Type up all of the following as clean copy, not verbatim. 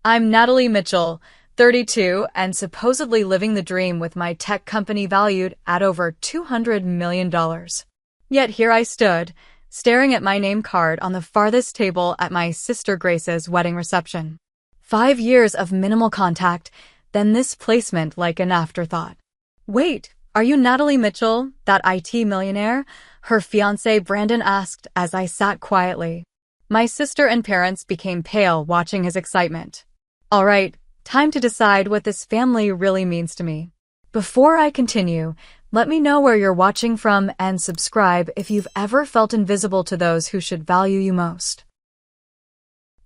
I'm Natalie Mitchell, 32, and supposedly living the dream with my tech company valued at over $200 million. Yet here I stood, staring at my name card on the farthest table at my sister Grace's wedding reception. 5 years of minimal contact, then this placement like an afterthought. Wait, are you Natalie Mitchell, that IT millionaire? Her fiancé Brandon asked as I sat quietly. My sister and parents became pale watching his excitement. All right, time to decide what this family really means to me. Before I continue, let me know where you're watching from and subscribe if you've ever felt invisible to those who should value you most.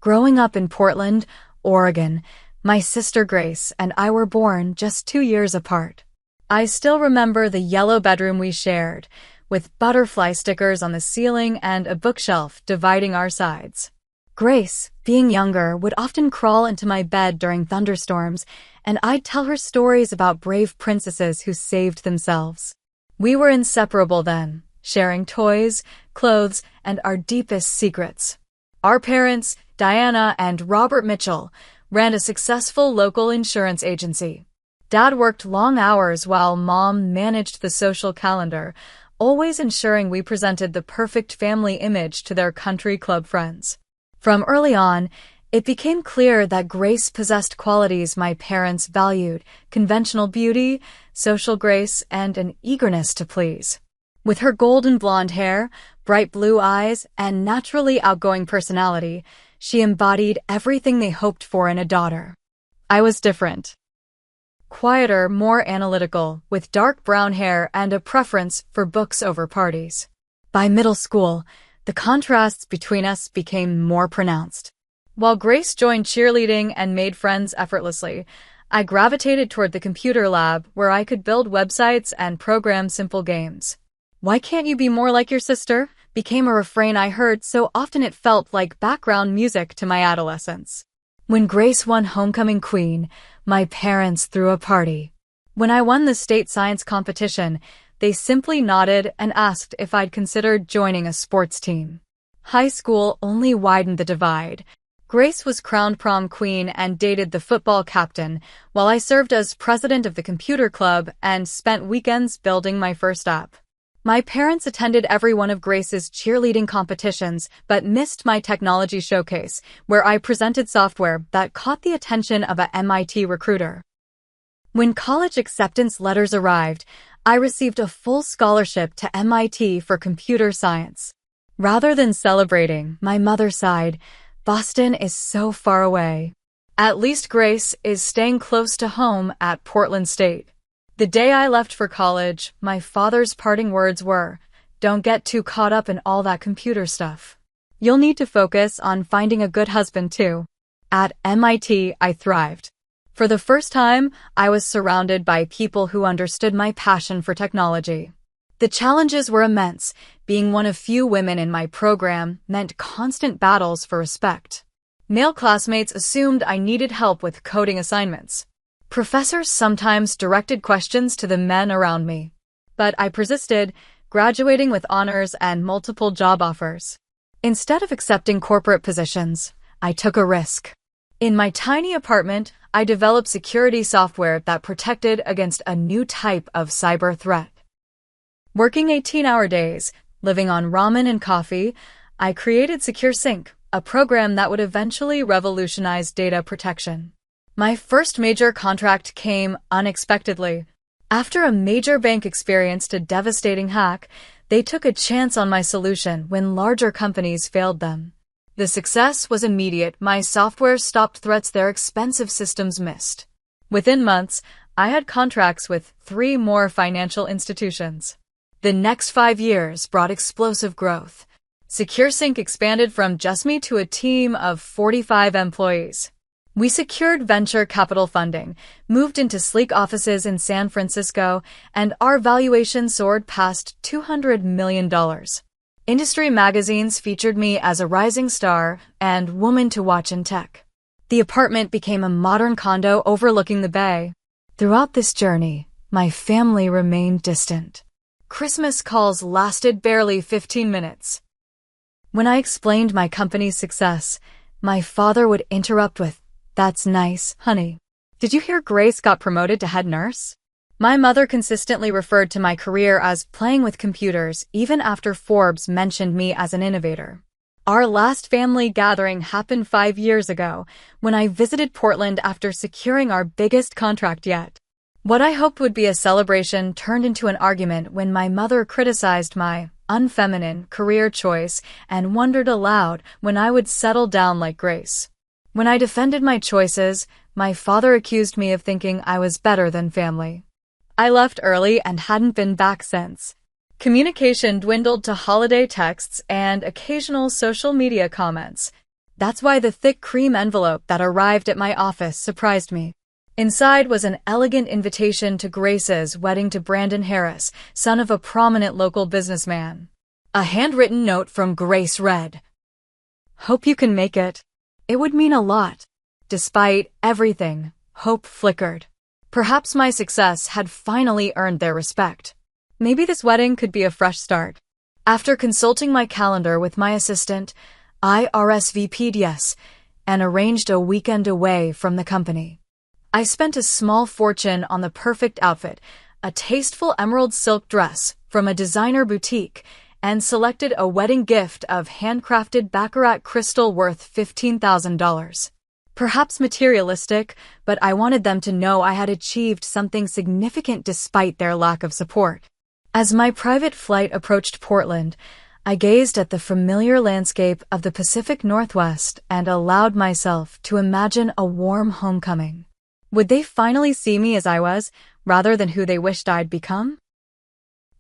Growing up in Portland, Oregon, my sister Grace and I were born just 2 years apart. I still remember the yellow bedroom we shared, with butterfly stickers on the ceiling and a bookshelf dividing our sides. Grace, being younger, would often crawl into my bed during thunderstorms, and I'd tell her stories about brave princesses who saved themselves. We were inseparable then, sharing toys, clothes, and our deepest secrets. Our parents, Diana and Robert Mitchell, ran a successful local insurance agency. Dad worked long hours while Mom managed the social calendar, always ensuring we presented the perfect family image to their country club friends. From early on, it became clear that Grace possessed qualities my parents valued: conventional beauty, social grace, and an eagerness to please. With her golden blonde hair, bright blue eyes, and naturally outgoing personality, she embodied everything they hoped for in a daughter. I was different. Quieter, more analytical, with dark brown hair and a preference for books over parties. By middle school, the contrasts between us became more pronounced. While Grace joined cheerleading and made friends effortlessly, I gravitated toward the computer lab where I could build websites and program simple games. "Why can't you be more like your sister?" became a refrain I heard so often it felt like background music to my adolescence. When Grace won Homecoming Queen, my parents threw a party. When I won the state science competition, they simply nodded and asked if I'd considered joining a sports team. High school only widened the divide. Grace was crowned prom queen and dated the football captain, while I served as president of the computer club and spent weekends building my first app. My parents attended every one of Grace's cheerleading competitions, but missed my technology showcase, where I presented software that caught the attention of a MIT recruiter. When college acceptance letters arrived, I received a full scholarship to MIT for computer science. Rather than celebrating, my mother sighed, "Boston is so far away." At least Grace is staying close to home at Portland State. The day I left for college, my father's parting words were, "Don't get too caught up in all that computer stuff. You'll need to focus on finding a good husband too." At MIT, I thrived. For the first time, I was surrounded by people who understood my passion for technology. The challenges were immense. Being one of few women in my program meant constant battles for respect. Male classmates assumed I needed help with coding assignments. Professors sometimes directed questions to the men around me. But I persisted, graduating with honors and multiple job offers. Instead of accepting corporate positions, I took a risk. In my tiny apartment, I developed security software that protected against a new type of cyber threat. Working 18-hour days, living on ramen and coffee, I created SecureSync, a program that would eventually revolutionize data protection. My first major contract came unexpectedly. After a major bank experienced a devastating hack, they took a chance on my solution when larger companies failed them. The success was immediate. My software stopped threats their expensive systems missed. Within months, I had contracts with 3 more financial institutions. The next 5 years brought explosive growth. SecureSync expanded from just me to a team of 45 employees. We secured venture capital funding, moved into sleek offices in San Francisco, and our valuation soared past $200 million. Industry magazines featured me as a rising star and woman to watch in tech. The apartment became a modern condo overlooking the bay. Throughout this journey, my family remained distant. Christmas calls lasted barely 15 minutes. When I explained my company's success, my father would interrupt with, That's nice, honey. Did you hear Grace got promoted to head nurse? My mother consistently referred to my career as playing with computers even after Forbes mentioned me as an innovator. Our last family gathering happened 5 years ago when I visited Portland after securing our biggest contract yet. What I hoped would be a celebration turned into an argument when my mother criticized my unfeminine career choice and wondered aloud when I would settle down like Grace. When I defended my choices, my father accused me of thinking I was better than family. I left early and hadn't been back since. Communication dwindled to holiday texts and occasional social media comments. That's why the thick cream envelope that arrived at my office surprised me. Inside was an elegant invitation to Grace's wedding to Brandon Harris, son of a prominent local businessman. A handwritten note from Grace read, "Hope you can make it. It would mean a lot." Despite everything, hope flickered. Perhaps my success had finally earned their respect. Maybe this wedding could be a fresh start. After consulting my calendar with my assistant, I RSVP'd yes and arranged a weekend away from the company. I spent a small fortune on the perfect outfit, a tasteful emerald silk dress from a designer boutique, and selected a wedding gift of handcrafted baccarat crystal worth $15,000. Perhaps materialistic, but I wanted them to know I had achieved something significant despite their lack of support. As my private flight approached Portland, I gazed at the familiar landscape of the Pacific Northwest and allowed myself to imagine a warm homecoming. Would they finally see me as I was, rather than who they wished I'd become?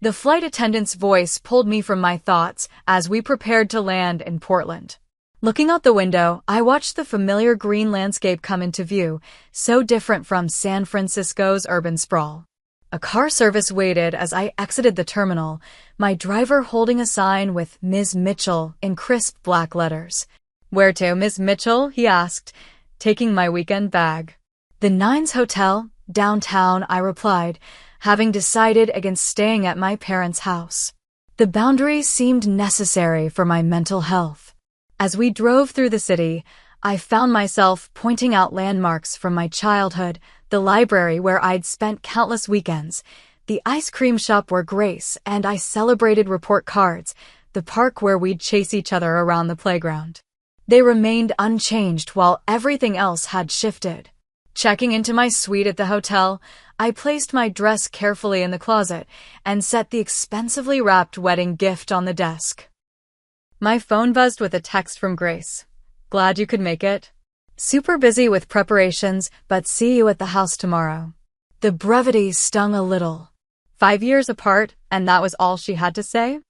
The flight attendant's voice pulled me from my thoughts as we prepared to land in Portland. Looking out the window, I watched the familiar green landscape come into view, so different from San Francisco's urban sprawl. A car service waited as I exited the terminal, my driver holding a sign with Ms. Mitchell in crisp black letters. "Where to, Ms. Mitchell?" he asked, taking my weekend bag. "The Nines Hotel, downtown," I replied, having decided against staying at my parents' house. The boundary seemed necessary for my mental health. As we drove through the city, I found myself pointing out landmarks from my childhood, the library where I'd spent countless weekends, the ice cream shop where Grace and I celebrated report cards, the park where we'd chase each other around the playground. They remained unchanged while everything else had shifted. Checking into my suite at the hotel, I placed my dress carefully in the closet and set the expensively wrapped wedding gift on the desk. My phone buzzed with a text from Grace. "Glad you could make it. Super busy with preparations, but see you at the house tomorrow." The brevity stung a little. 5 years apart, and that was all she had to say?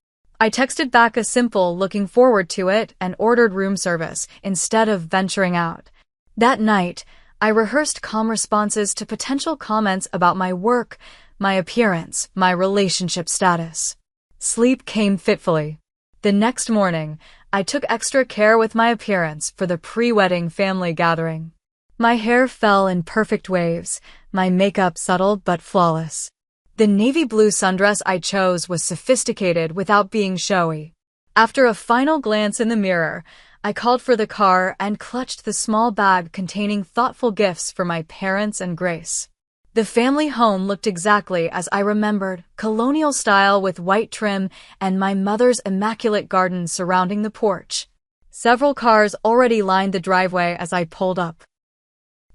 I texted back a simple "looking forward to it" and ordered room service instead of venturing out. That night, I rehearsed calm responses to potential comments about my work, my appearance, my relationship status. Sleep came fitfully. The next morning, I took extra care with my appearance for the pre-wedding family gathering. My hair fell in perfect waves, my makeup subtle but flawless. The navy blue sundress I chose was sophisticated without being showy. After a final glance in the mirror, I called for the car and clutched the small bag containing thoughtful gifts for my parents and Grace. The family home looked exactly as I remembered, colonial style with white trim and my mother's immaculate garden surrounding the porch. Several cars already lined the driveway as I pulled up.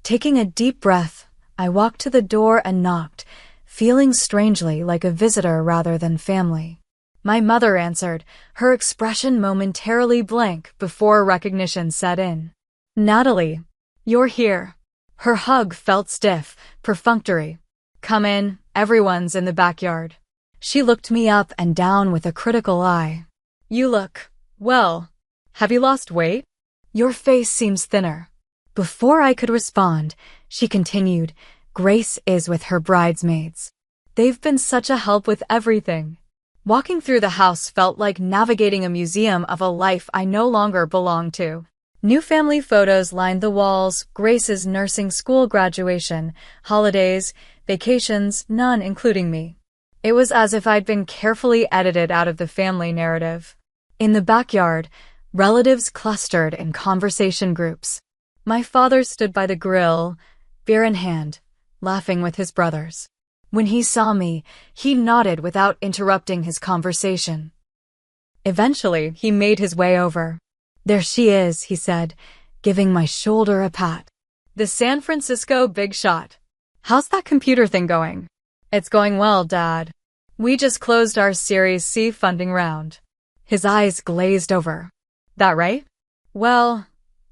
Taking a deep breath, I walked to the door and knocked, feeling strangely like a visitor rather than family. My mother answered, her expression momentarily blank before recognition set in. "Natalie, you're here." Her hug felt stiff, perfunctory. "Come in, everyone's in the backyard." She looked me up and down with a critical eye. "You look, well, have you lost weight? Your face seems thinner." Before I could respond, she continued, "Grace is with her bridesmaids. They've been such a help with everything." Walking through the house felt like navigating a museum of a life I no longer belonged to. New family photos lined the walls, Grace's nursing school graduation, holidays, vacations, none including me. It was as if I'd been carefully edited out of the family narrative. In the backyard, relatives clustered in conversation groups. My father stood by the grill, beer in hand, laughing with his brothers. When he saw me, he nodded without interrupting his conversation. Eventually, he made his way over. "There she is," he said, giving my shoulder a pat. "The San Francisco big shot. How's that computer thing going?" "It's going well, Dad. We just closed our Series C funding round." His eyes glazed over. "That right? Well,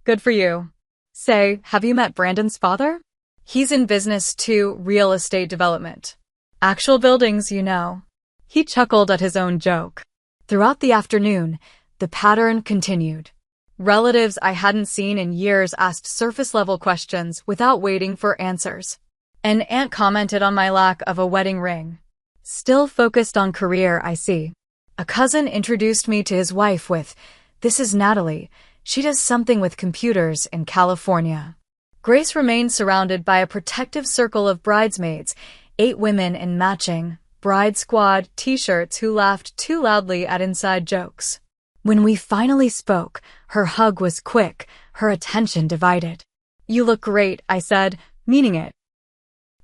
good for you. Say, have you met Brandon's father? He's in business too, real estate development. Actual buildings, you know." He chuckled at his own joke. Throughout the afternoon, the pattern continued. Relatives I hadn't seen in years asked surface-level questions without waiting for answers. An aunt commented on my lack of a wedding ring. Still focused on career, I see. A cousin introduced me to his wife with, "This is Natalie. She does something with computers in California." Grace remained surrounded by a protective circle of bridesmaids, 8 women in matching Bride Squad t-shirts who laughed too loudly at inside jokes. When we finally spoke, her hug was quick, her attention divided. "You look great," I said, meaning it.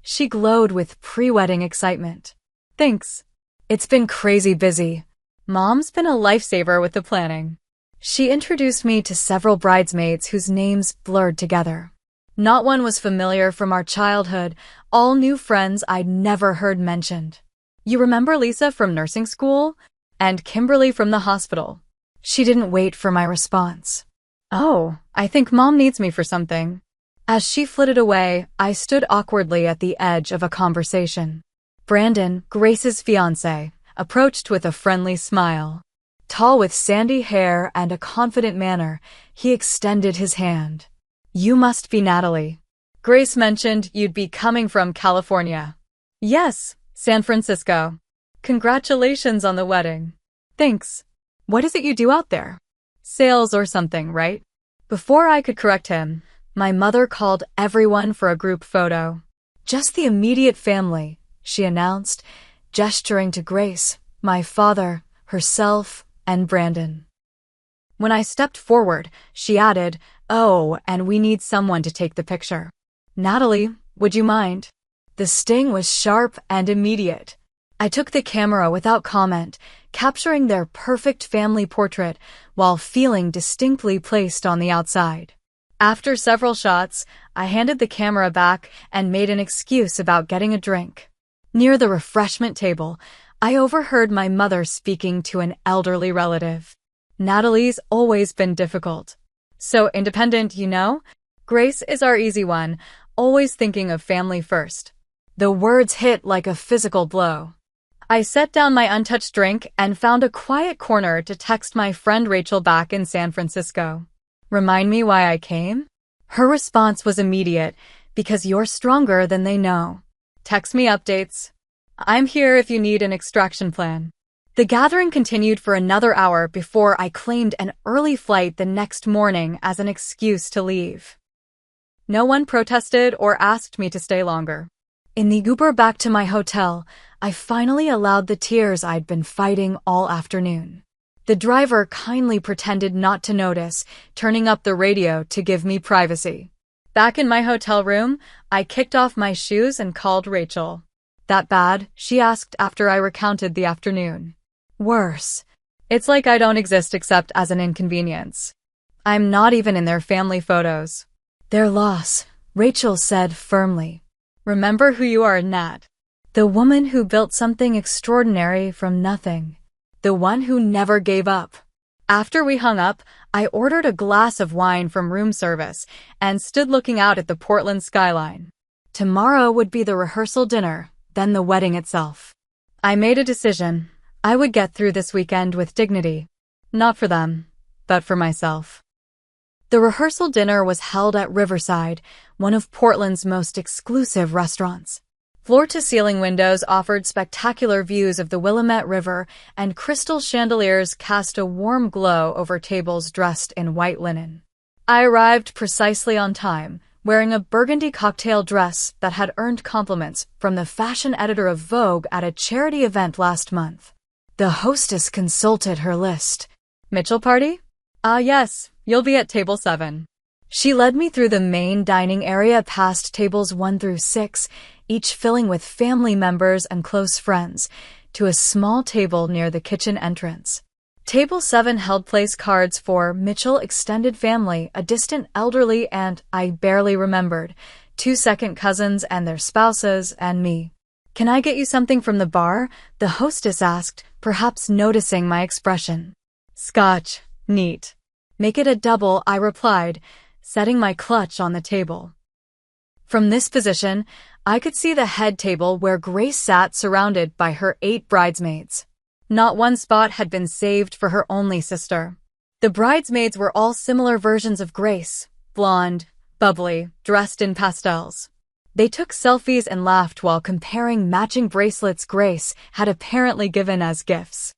She glowed with pre-wedding excitement. "Thanks. It's been crazy busy. Mom's been a lifesaver with the planning." She introduced me to several bridesmaids whose names blurred together. Not one was familiar from our childhood, all new friends I'd never heard mentioned. "You remember Lisa from nursing school? And Kimberly from the hospital?" She didn't wait for my response. "Oh, I think Mom needs me for something." As she flitted away, I stood awkwardly at the edge of a conversation. Brandon, Grace's fiancé, approached with a friendly smile. Tall with sandy hair and a confident manner, he extended his hand. "You must be Natalie. Grace mentioned you'd be coming from California." "Yes, San Francisco. Congratulations on the wedding." "Thanks. What is it you do out there? Sales or something, right?" Before I could correct him, my mother called everyone for a group photo. "Just the immediate family," she announced, gesturing to Grace, my father, herself, and Brandon. When I stepped forward, she added, "Oh, and we need someone to take the picture. Natalie, would you mind?" The sting was sharp and immediate. I took the camera without comment, capturing their perfect family portrait while feeling distinctly placed on the outside. After several shots, I handed the camera back and made an excuse about getting a drink. Near the refreshment table, I overheard my mother speaking to an elderly relative. "Natalie's always been difficult. So independent, you know? Grace is our easy one, always thinking of family first." The words hit like a physical blow. I set down my untouched drink and found a quiet corner to text my friend Rachel back in San Francisco. "Remind me why I came?" Her response was immediate, "Because you're stronger than they know. Text me updates. I'm here if you need an extraction plan." The gathering continued for another hour before I claimed an early flight the next morning as an excuse to leave. No one protested or asked me to stay longer. In the Uber back to my hotel, I finally allowed the tears I'd been fighting all afternoon. The driver kindly pretended not to notice, turning up the radio to give me privacy. Back in my hotel room, I kicked off my shoes and called Rachel. "That bad?" she asked after I recounted the afternoon. "Worse. It's like I don't exist except as an inconvenience. I'm not even in their family photos." "Their loss," Rachel said firmly. "Remember who you are, Nat. The woman who built something extraordinary from nothing. The one who never gave up." After we hung up, I ordered a glass of wine from room service and stood looking out at the Portland skyline. Tomorrow would be the rehearsal dinner, then the wedding itself. I made a decision. I would get through this weekend with dignity. Not for them, but for myself. The rehearsal dinner was held at Riverside, one of Portland's most exclusive restaurants. Floor-to-ceiling windows offered spectacular views of the Willamette River, and crystal chandeliers cast a warm glow over tables dressed in white linen. I arrived precisely on time, wearing a burgundy cocktail dress that had earned compliments from the fashion editor of Vogue at a charity event last month. The hostess consulted her list. "Mitchell party? Ah, yes, you'll be at table 7. She led me through the main dining area past tables 1 through 6, each filling with family members and close friends, to a small table near the kitchen entrance. Table 7 held place cards for Mitchell extended family, a distant elderly and, I barely remembered, 2 second cousins and their spouses, and me. "Can I get you something from the bar?" the hostess asked, perhaps noticing my expression. "Scotch. Neat." "Make it a double," I replied, setting my clutch on the table. From this position, I could see the head table where Grace sat surrounded by her 8 bridesmaids. Not one spot had been saved for her only sister. The bridesmaids were all similar versions of Grace, blonde, bubbly, dressed in pastels. They took selfies and laughed while comparing matching bracelets Grace had apparently given as gifts.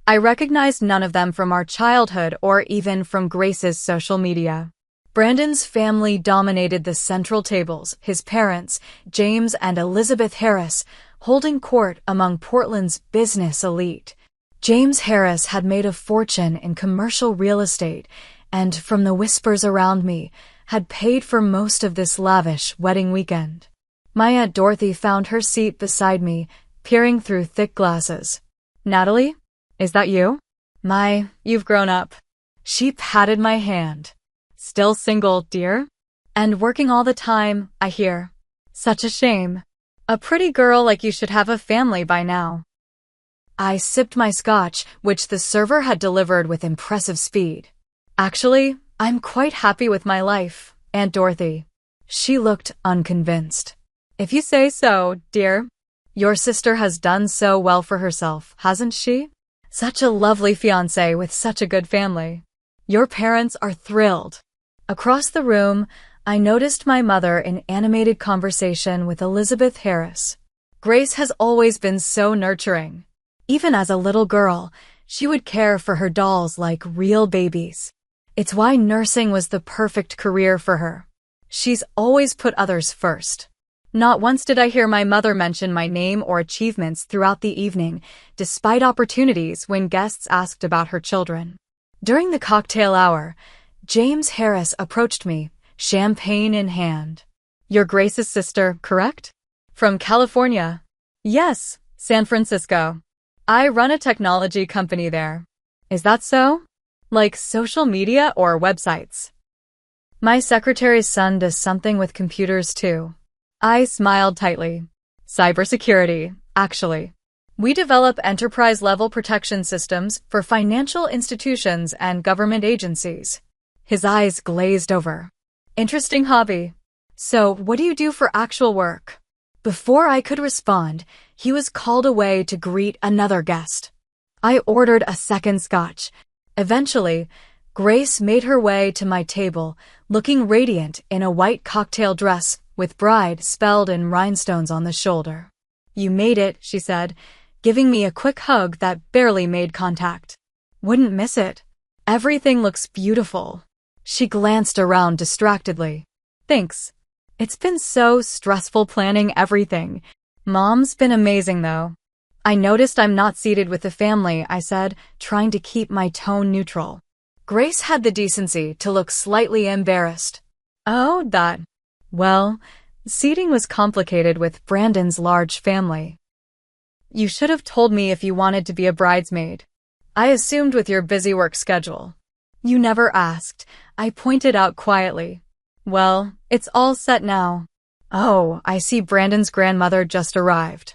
I recognized none of them from our childhood or even from Grace's social media. Brandon's family dominated the central tables, his parents, James and Elizabeth Harris, holding court among Portland's business elite. James Harris had made a fortune in commercial real estate and, from the whispers around me, had paid for most of this lavish wedding weekend. My Aunt Dorothy found her seat beside me, peering through thick glasses. "Natalie, is that you?" You've grown up." She patted my hand. "Still single, dear? And working all the time, I hear. Such a shame. A pretty girl like you should have a family by now." I sipped my scotch, which the server had delivered with impressive speed. "Actually, I'm quite happy with my life, Aunt Dorothy." She looked unconvinced. "If you say so, dear. Your sister has done so well for herself, hasn't she? Such a lovely fiancé with such a good family. Your parents are thrilled." Across the room, I noticed my mother in animated conversation with Elizabeth Harris. Grace has always been so nurturing. Even as a little girl, she would care for her dolls like real babies. It's why nursing was the perfect career for her. She's always put others first. Not once did I hear my mother mention my name or achievements throughout the evening, despite opportunities when guests asked about her children. During the cocktail hour, James Harris approached me, champagne in hand. "You're Grace's sister, correct? From California?" "Yes, San Francisco. I run a technology company there." "Is that so? Like social media or websites?" "My secretary's son does something with computers too." I smiled tightly. "Cybersecurity, actually. We develop enterprise-level protection systems for financial institutions and government agencies." His eyes glazed over. "Interesting hobby. So, what do you do for actual work?" Before I could respond, he was called away to greet another guest. I ordered a second scotch. Eventually, Grace made her way to my table, looking radiant in a white cocktail dress with bride spelled in rhinestones on the shoulder. "You made it," she said, giving me a quick hug that barely made contact. "Wouldn't miss it. Everything looks beautiful." She glanced around distractedly. "Thanks. It's been so stressful planning everything. Mom's been amazing, though." "I noticed I'm not seated with the family," I said, trying to keep my tone neutral. Grace had the decency to look slightly embarrassed. "Oh, that. Well, seating was complicated with Brandon's large family." "You should have told me if you wanted to be a bridesmaid. I assumed with your busy work schedule." "You never asked," I pointed out quietly. "Well, it's all set now." "Oh, I see Brandon's grandmother just arrived.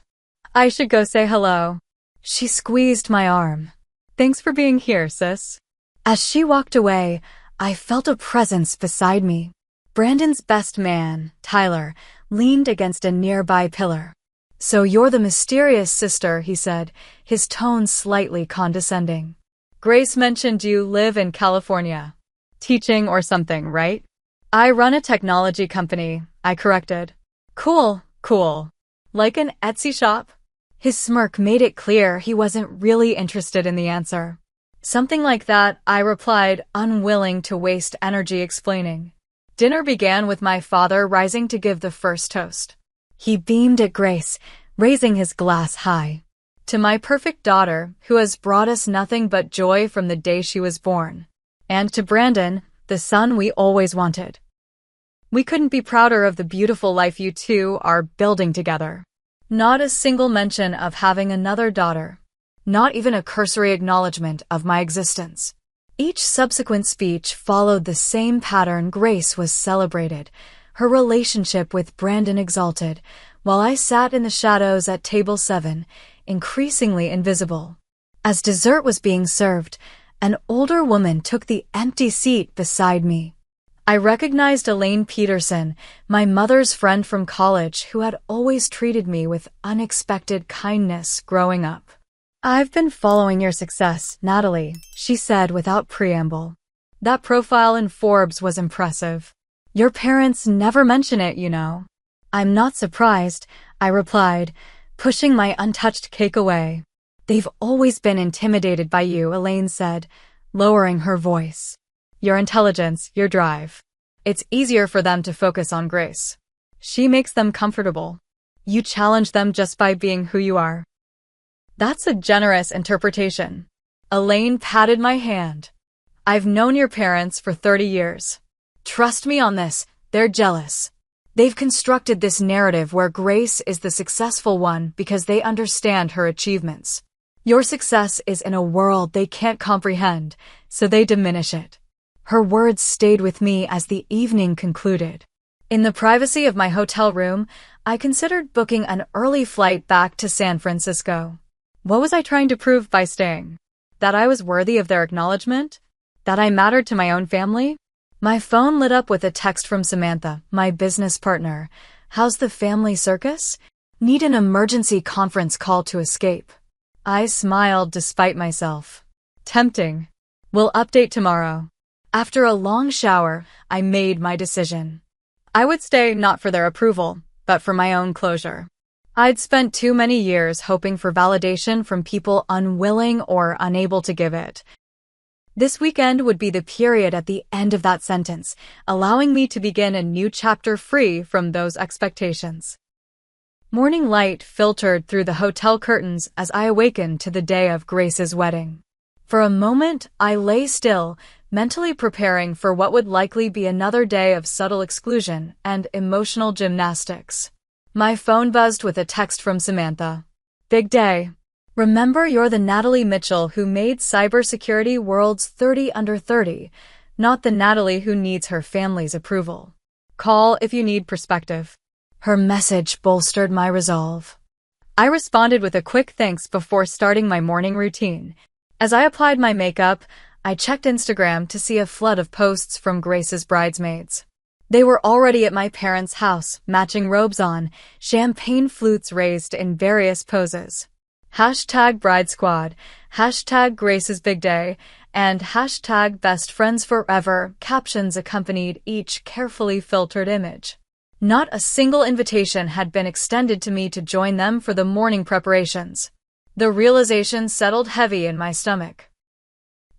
I should go say hello." She squeezed my arm. "Thanks for being here, sis." As she walked away, I felt a presence beside me. Brandon's best man, Tyler, leaned against a nearby pillar. "So you're the mysterious sister," he said, his tone slightly condescending. "Grace mentioned you live in California. Teaching or something, right?" "I run a technology company," I corrected. Cool. Like an Etsy shop?" His smirk made it clear he wasn't really interested in the answer. "Something like that," I replied, unwilling to waste energy explaining. Dinner began with my father rising to give the first toast. He beamed at Grace, raising his glass high. "To my perfect daughter, who has brought us nothing but joy from the day she was born. And to Brandon, the son we always wanted." We couldn't be prouder of the beautiful life you two are building together. Not a single mention of having another daughter. Not even a cursory acknowledgement of my existence. Each subsequent speech followed the same pattern. Grace was celebrated, her relationship with Brandon exalted, while I sat in the shadows at table 7, increasingly invisible. As dessert was being served, an older woman took the empty seat beside me. I recognized Elaine Peterson, my mother's friend from college who had always treated me with unexpected kindness growing up. "I've been following your success, Natalie," she said without preamble. "That profile in Forbes was impressive. Your parents never mention it, you know." "I'm not surprised," I replied, pushing my untouched cake away. "They've always been intimidated by you," Elaine said, lowering her voice. "Your intelligence, your drive. It's easier for them to focus on Grace. She makes them comfortable. You challenge them just by being who you are." "That's a generous interpretation." Elaine patted my hand. "I've known your parents for 30 years. Trust me on this, they're jealous. They've constructed this narrative where Grace is the successful one because they understand her achievements. Your success is in a world they can't comprehend, so they diminish it." Her words stayed with me as the evening concluded. In the privacy of my hotel room, I considered booking an early flight back to San Francisco. What was I trying to prove by staying? That I was worthy of their acknowledgement? That I mattered to my own family? My phone lit up with a text from Samantha, my business partner. "How's the family circus? Need an emergency conference call to escape." I smiled despite myself. Tempting. "We'll update tomorrow." After a long shower, I made my decision. I would stay not for their approval, but for my own closure. I'd spent too many years hoping for validation from people unwilling or unable to give it. This weekend would be the period at the end of that sentence, allowing me to begin a new chapter free from those expectations. Morning light filtered through the hotel curtains as I awakened to the day of Grace's wedding. For a moment, I lay still, mentally preparing for what would likely be another day of subtle exclusion and emotional gymnastics. My phone buzzed with a text from Samantha. "Big day. Remember, you're the Natalie Mitchell who made cybersecurity world's 30 under 30, not the Natalie who needs her family's approval. Call if you need perspective." Her message bolstered my resolve. I responded with a quick thanks before starting my morning routine. As I applied my makeup, I checked Instagram to see a flood of posts from Grace's bridesmaids. They were already at my parents' house, matching robes on, champagne flutes raised in various poses. #Bride Squad, #Grace's Big Day, and #Best Friends Forever captions accompanied each carefully filtered image. Not a single invitation had been extended to me to join them for the morning preparations. The realization settled heavy in my stomach.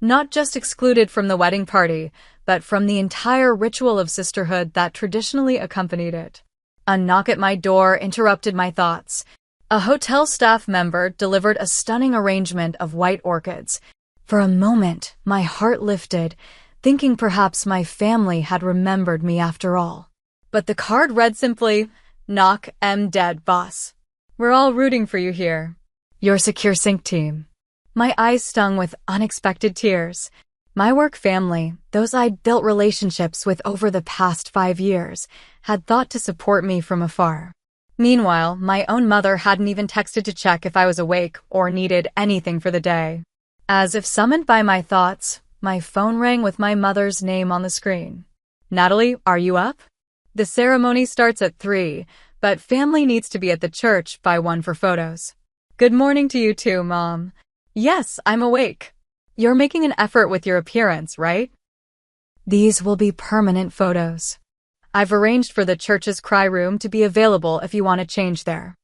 Not just excluded from the wedding party, but from the entire ritual of sisterhood that traditionally accompanied it. A knock at my door interrupted my thoughts. A hotel staff member delivered a stunning arrangement of white orchids. For a moment, my heart lifted, thinking perhaps my family had remembered me after all. But the card read simply, "Knock, M dead, boss. We're all rooting for you here. Your Secure Sync team." My eyes stung with unexpected tears. My work family, those I'd built relationships with over the past 5 years, had thought to support me from afar. Meanwhile, my own mother hadn't even texted to check if I was awake or needed anything for the day. As if summoned by my thoughts, my phone rang with my mother's name on the screen. "Natalie, are you up? The ceremony starts at 3, but family needs to be at the church by 1 for photos." "Good morning to you too, Mom." "Yes, I'm awake. You're making an effort with your appearance, right?" "These will be permanent photos. I've arranged for the church's cry room to be available if you want to change there."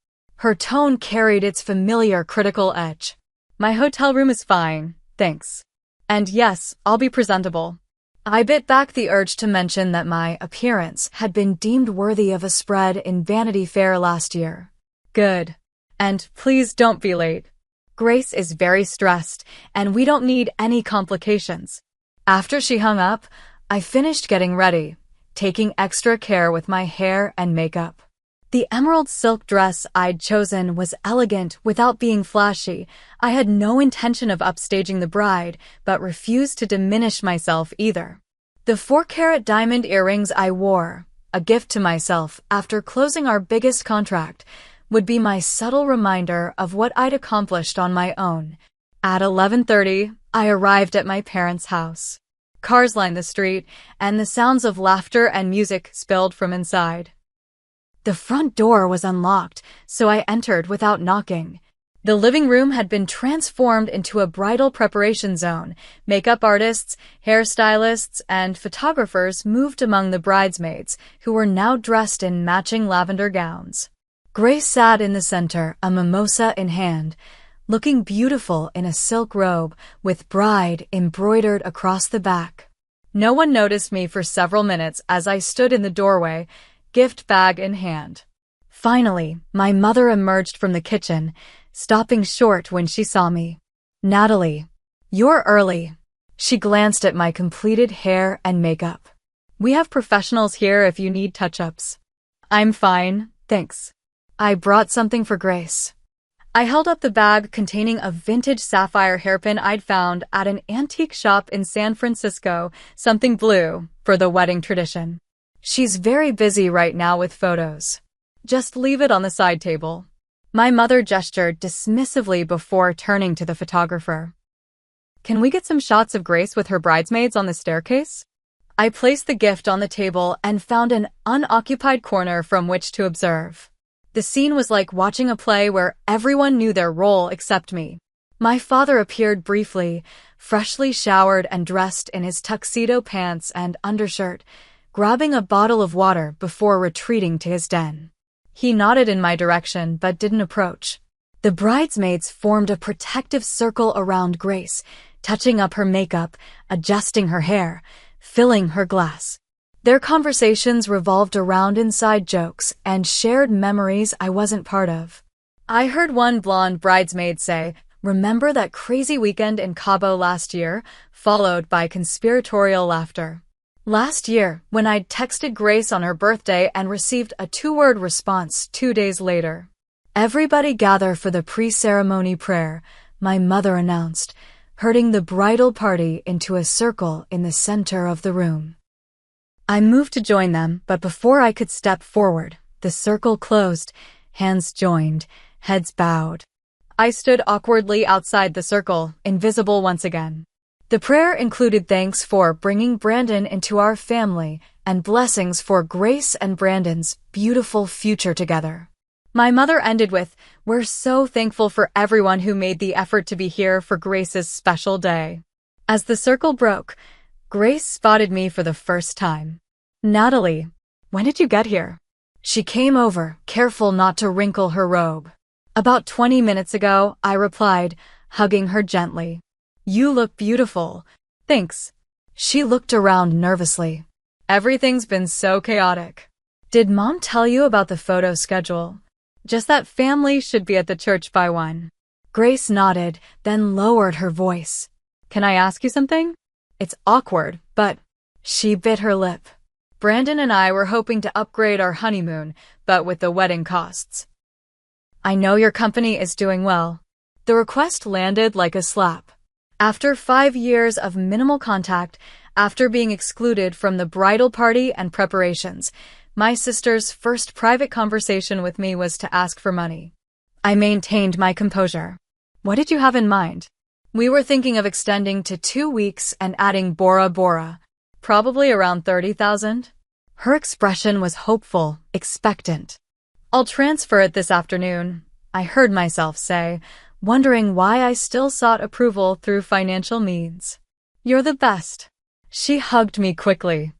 Her tone carried its familiar critical edge. "My hotel room is fine, thanks. And yes, I'll be presentable." I bit back the urge to mention that my appearance had been deemed worthy of a spread in Vanity Fair last year. "Good. And please don't be late. Grace is very stressed, and we don't need any complications." After she hung up, I finished getting ready, taking extra care with my hair and makeup. The emerald silk dress I'd chosen was elegant without being flashy. I had no intention of upstaging the bride, but refused to diminish myself either. The 4-carat diamond earrings I wore, a gift to myself after closing our biggest contract, would be my subtle reminder of what I'd accomplished on my own. At 11:30, I arrived at my parents' house. Cars lined the street, and the sounds of laughter and music spilled from inside. The front door was unlocked, so I entered without knocking. The living room had been transformed into a bridal preparation zone. Makeup artists, hairstylists, and photographers moved among the bridesmaids, who were now dressed in matching lavender gowns. Grace sat in the center, a mimosa in hand, looking beautiful in a silk robe with bride embroidered across the back. No one noticed me for several minutes as I stood in the doorway, gift bag in hand. Finally, my mother emerged from the kitchen, stopping short when she saw me. "Natalie, you're early." She glanced at my completed hair and makeup. "We have professionals here if you need touch-ups." "I'm fine, thanks." "I brought something for Grace." I held up the bag containing a vintage sapphire hairpin I'd found at an antique shop in San Francisco, something blue, for the wedding tradition. "She's very busy right now with photos. Just leave it on the side table." My mother gestured dismissively before turning to the photographer. "Can we get some shots of Grace with her bridesmaids on the staircase?" I placed the gift on the table and found an unoccupied corner from which to observe. The scene was like watching a play where everyone knew their role except me. My father appeared briefly, freshly showered and dressed in his tuxedo pants and undershirt, grabbing a bottle of water before retreating to his den. He nodded in my direction but didn't approach. The bridesmaids formed a protective circle around Grace, touching up her makeup, adjusting her hair, filling her glass. Their conversations revolved around inside jokes and shared memories I wasn't part of. I heard one blonde bridesmaid say, "Remember that crazy weekend in Cabo last year?" followed by conspiratorial laughter. Last year, when I'd texted Grace on her birthday and received a 2-word response 2 days later. "Everybody gather for the pre-ceremony prayer," my mother announced, herding the bridal party into a circle in the center of the room. I moved to join them, but before I could step forward, the circle closed, hands joined, heads bowed. I stood awkwardly outside the circle, invisible once again. The prayer included thanks for bringing Brandon into our family and blessings for Grace and Brandon's beautiful future together. My mother ended with, "We're so thankful for everyone who made the effort to be here for Grace's special day." As the circle broke, Grace spotted me for the first time. "Natalie, when did you get here?" She came over, careful not to wrinkle her robe. "About 20 minutes ago," I replied, hugging her gently. "You look beautiful." "Thanks." She looked around nervously. "Everything's been so chaotic." "Did Mom tell you about the photo schedule?" "Just that family should be at the church by 1. Grace nodded, then lowered her voice. "Can I ask you something? It's awkward, but..." She bit her lip. "Brandon and I were hoping to upgrade our honeymoon, but with the wedding costs. I know your company is doing well." The request landed like a slap. After 5 years of minimal contact, after being excluded from the bridal party and preparations, my sister's first private conversation with me was to ask for money. I maintained my composure. "What did you have in mind?" "We were thinking of extending to 2 weeks and adding Bora Bora. Probably around 30,000. Her expression was hopeful, expectant. "I'll transfer it this afternoon," I heard myself say, wondering why I still sought approval through financial means. "You're the best." She hugged me quickly.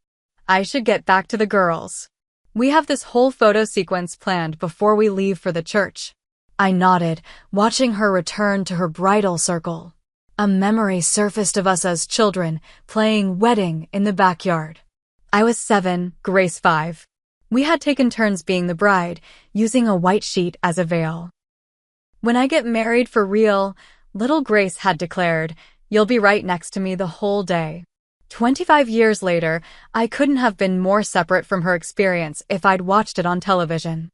"I should get back to the girls. We have this whole photo sequence planned before we leave for the church." I nodded, watching her return to her bridal circle. A memory surfaced of us as children, playing wedding in the backyard. I was 7, Grace 5. We had taken turns being the bride, using a white sheet as a veil. "When I get married for real," little Grace had declared, "you'll be right next to me the whole day." 25 years later, I couldn't have been more separate from her experience if I'd watched it on television.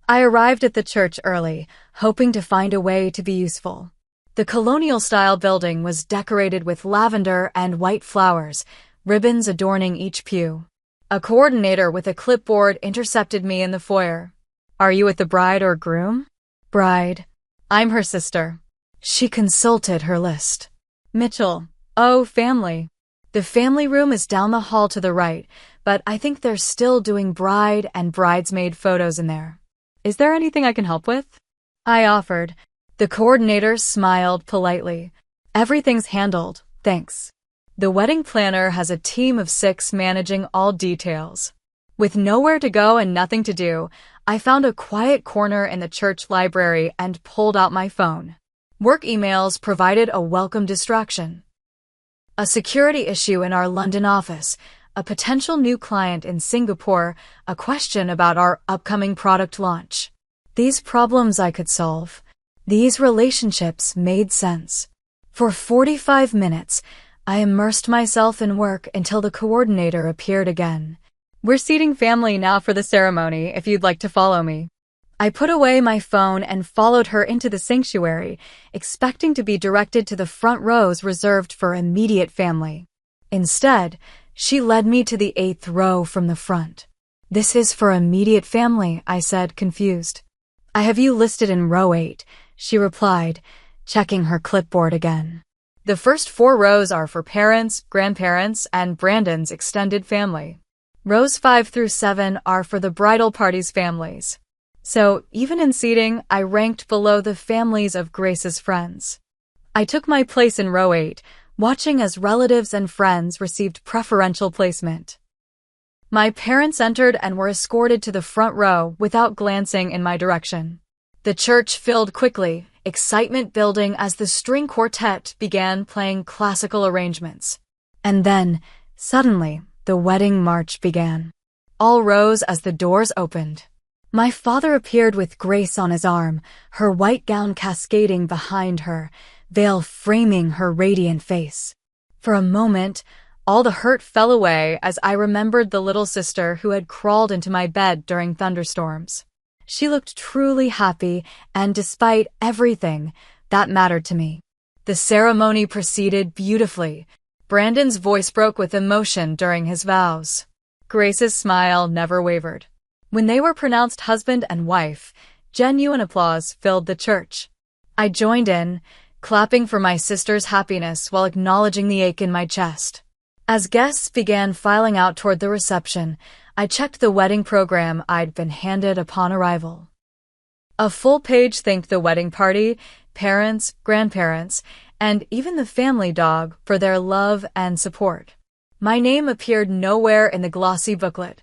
I arrived at the church early, hoping to find a way to be useful. The colonial-style building was decorated with lavender and white flowers, ribbons adorning each pew. A coordinator with a clipboard intercepted me in the foyer. "Are you with the bride or groom?" "Bride. I'm her sister." She consulted her list. "Mitchell. Oh, family. The family room is down the hall to the right, but I think they're still doing bride and bridesmaid photos in there. Is there anything I can help with?" I offered. The coordinator smiled politely. "Everything's handled, thanks. The wedding planner has a team of 6 managing all details." With nowhere to go and nothing to do, I found a quiet corner in the church library and pulled out my phone. Work emails provided a welcome distraction. A security issue in our London office, a potential new client in Singapore, a question about our upcoming product launch. These problems I could solve. These relationships made sense. For 45 minutes, I immersed myself in work until the coordinator appeared again. "We're seating family now for the ceremony, if you'd like to follow me." I put away my phone and followed her into the sanctuary, expecting to be directed to the front rows reserved for immediate family. Instead, she led me to the 8th row from the front. "This is for immediate family," I said, confused. "I have you listed in row 8, she replied, checking her clipboard again. "The first 4 rows are for parents, grandparents, and Brandon's extended family. Rows 5 through 7 are for the bridal party's families." So, even in seating, I ranked below the families of Grace's friends. I took my place in row 8, watching as relatives and friends received preferential placement. My parents entered and were escorted to the front row without glancing in my direction. The church filled quickly, excitement building as the string quartet began playing classical arrangements. And then, suddenly, the wedding march began. All rose as the doors opened. My father appeared with Grace on his arm, her white gown cascading behind her, veil framing her radiant face. For a moment, all the hurt fell away as I remembered the little sister who had crawled into my bed during thunderstorms. She looked truly happy, and despite everything, that mattered to me. The ceremony proceeded beautifully. Brandon's voice broke with emotion during his vows. Grace's smile never wavered. When they were pronounced husband and wife, genuine applause filled the church. I joined in, clapping for my sister's happiness while acknowledging the ache in my chest. As guests began filing out toward the reception, I checked the wedding program I'd been handed upon arrival. A full page thanked the wedding party, parents, grandparents, and even the family dog for their love and support. My name appeared nowhere in the glossy booklet.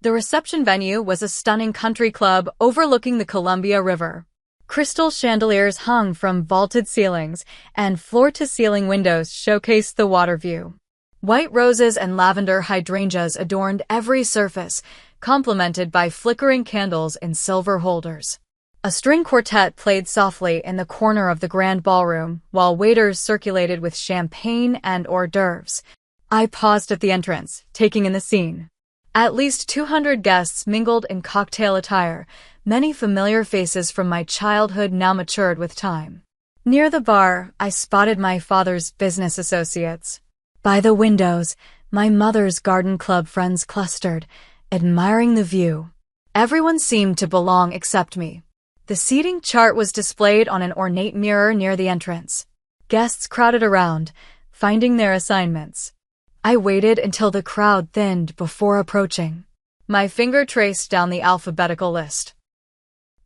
The reception venue was a stunning country club overlooking the Columbia River. Crystal chandeliers hung from vaulted ceilings, and floor-to-ceiling windows showcased the water view. White roses and lavender hydrangeas adorned every surface, complemented by flickering candles in silver holders. A string quartet played softly in the corner of the grand ballroom, while waiters circulated with champagne and hors d'oeuvres. I paused at the entrance, taking in the scene. At least 200 guests mingled in cocktail attire, many familiar faces from my childhood now matured with time. Near the bar, I spotted my father's business associates. By the windows, my mother's garden club friends clustered, admiring the view. Everyone seemed to belong except me. The seating chart was displayed on an ornate mirror near the entrance. Guests crowded around, finding their assignments. I waited until the crowd thinned before approaching. My finger traced down the alphabetical list.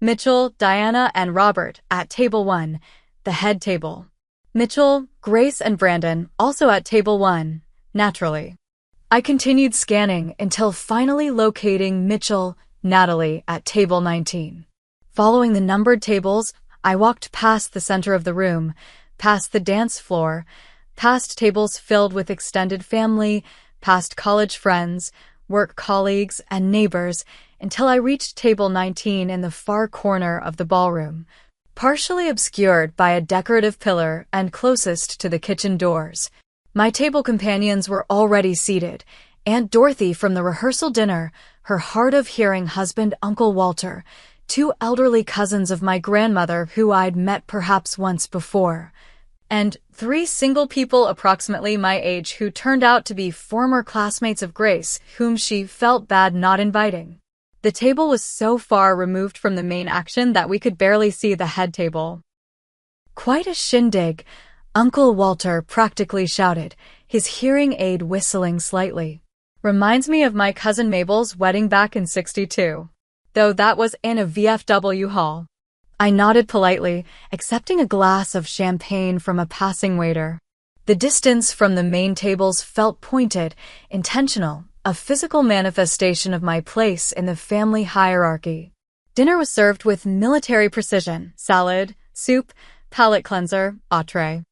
Mitchell, Diana, and Robert at table 1, the head table. Mitchell, Grace, and Brandon also at table 1, naturally. I continued scanning until finally locating Mitchell, Natalie at table 19. Following the numbered tables, I walked past the center of the room, past the dance floor, past tables filled with extended family, past college friends, work colleagues, and neighbors, until I reached table 19 in the far corner of the ballroom, partially obscured by a decorative pillar and closest to the kitchen doors. My table companions were already seated. Aunt Dorothy from the rehearsal dinner, her hard-of-hearing husband Uncle Walter, two elderly cousins of my grandmother who I'd met perhaps once before, and three single people approximately my age who turned out to be former classmates of Grace, whom she felt bad not inviting. The table was so far removed from the main action that we could barely see the head table. "Quite a shindig," Uncle Walter practically shouted, his hearing aid whistling slightly. "Reminds me of my cousin Mabel's wedding back in '62. Though that was in a VFW hall." I nodded politely, accepting a glass of champagne from a passing waiter. The distance from the main tables felt pointed, intentional, a physical manifestation of my place in the family hierarchy. Dinner was served with military precision: salad, soup, palate cleanser, entree.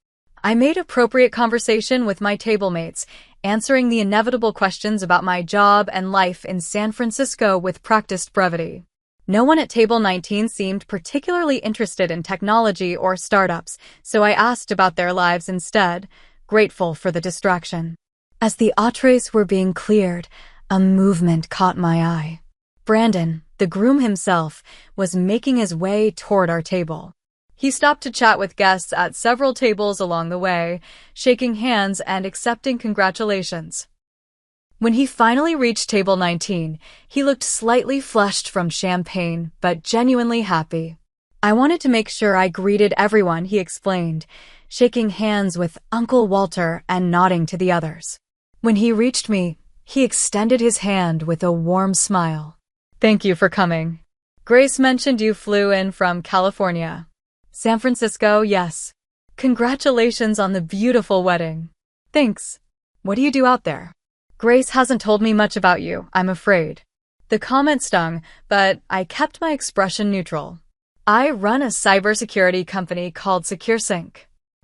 I made appropriate conversation with my table mates, answering the inevitable questions about my job and life in San Francisco with practiced brevity. No one at table 19 seemed particularly interested in technology or startups, so I asked about their lives instead, grateful for the distraction. As the entrees were being cleared, a movement caught my eye. Brandon, the groom himself, was making his way toward our table. He stopped to chat with guests at several tables along the way, shaking hands and accepting congratulations. When he finally reached table 19, he looked slightly flushed from champagne, but genuinely happy. "I wanted to make sure I greeted everyone," he explained, shaking hands with Uncle Walter and nodding to the others. When he reached me, he extended his hand with a warm smile. "Thank you for coming. Grace mentioned you flew in from California." "San Francisco, yes. Congratulations on the beautiful wedding." "Thanks. What do you do out there?" "Grace hasn't told me much about you, I'm afraid." The comment stung, but I kept my expression neutral. "I run a cybersecurity company called SecureSync.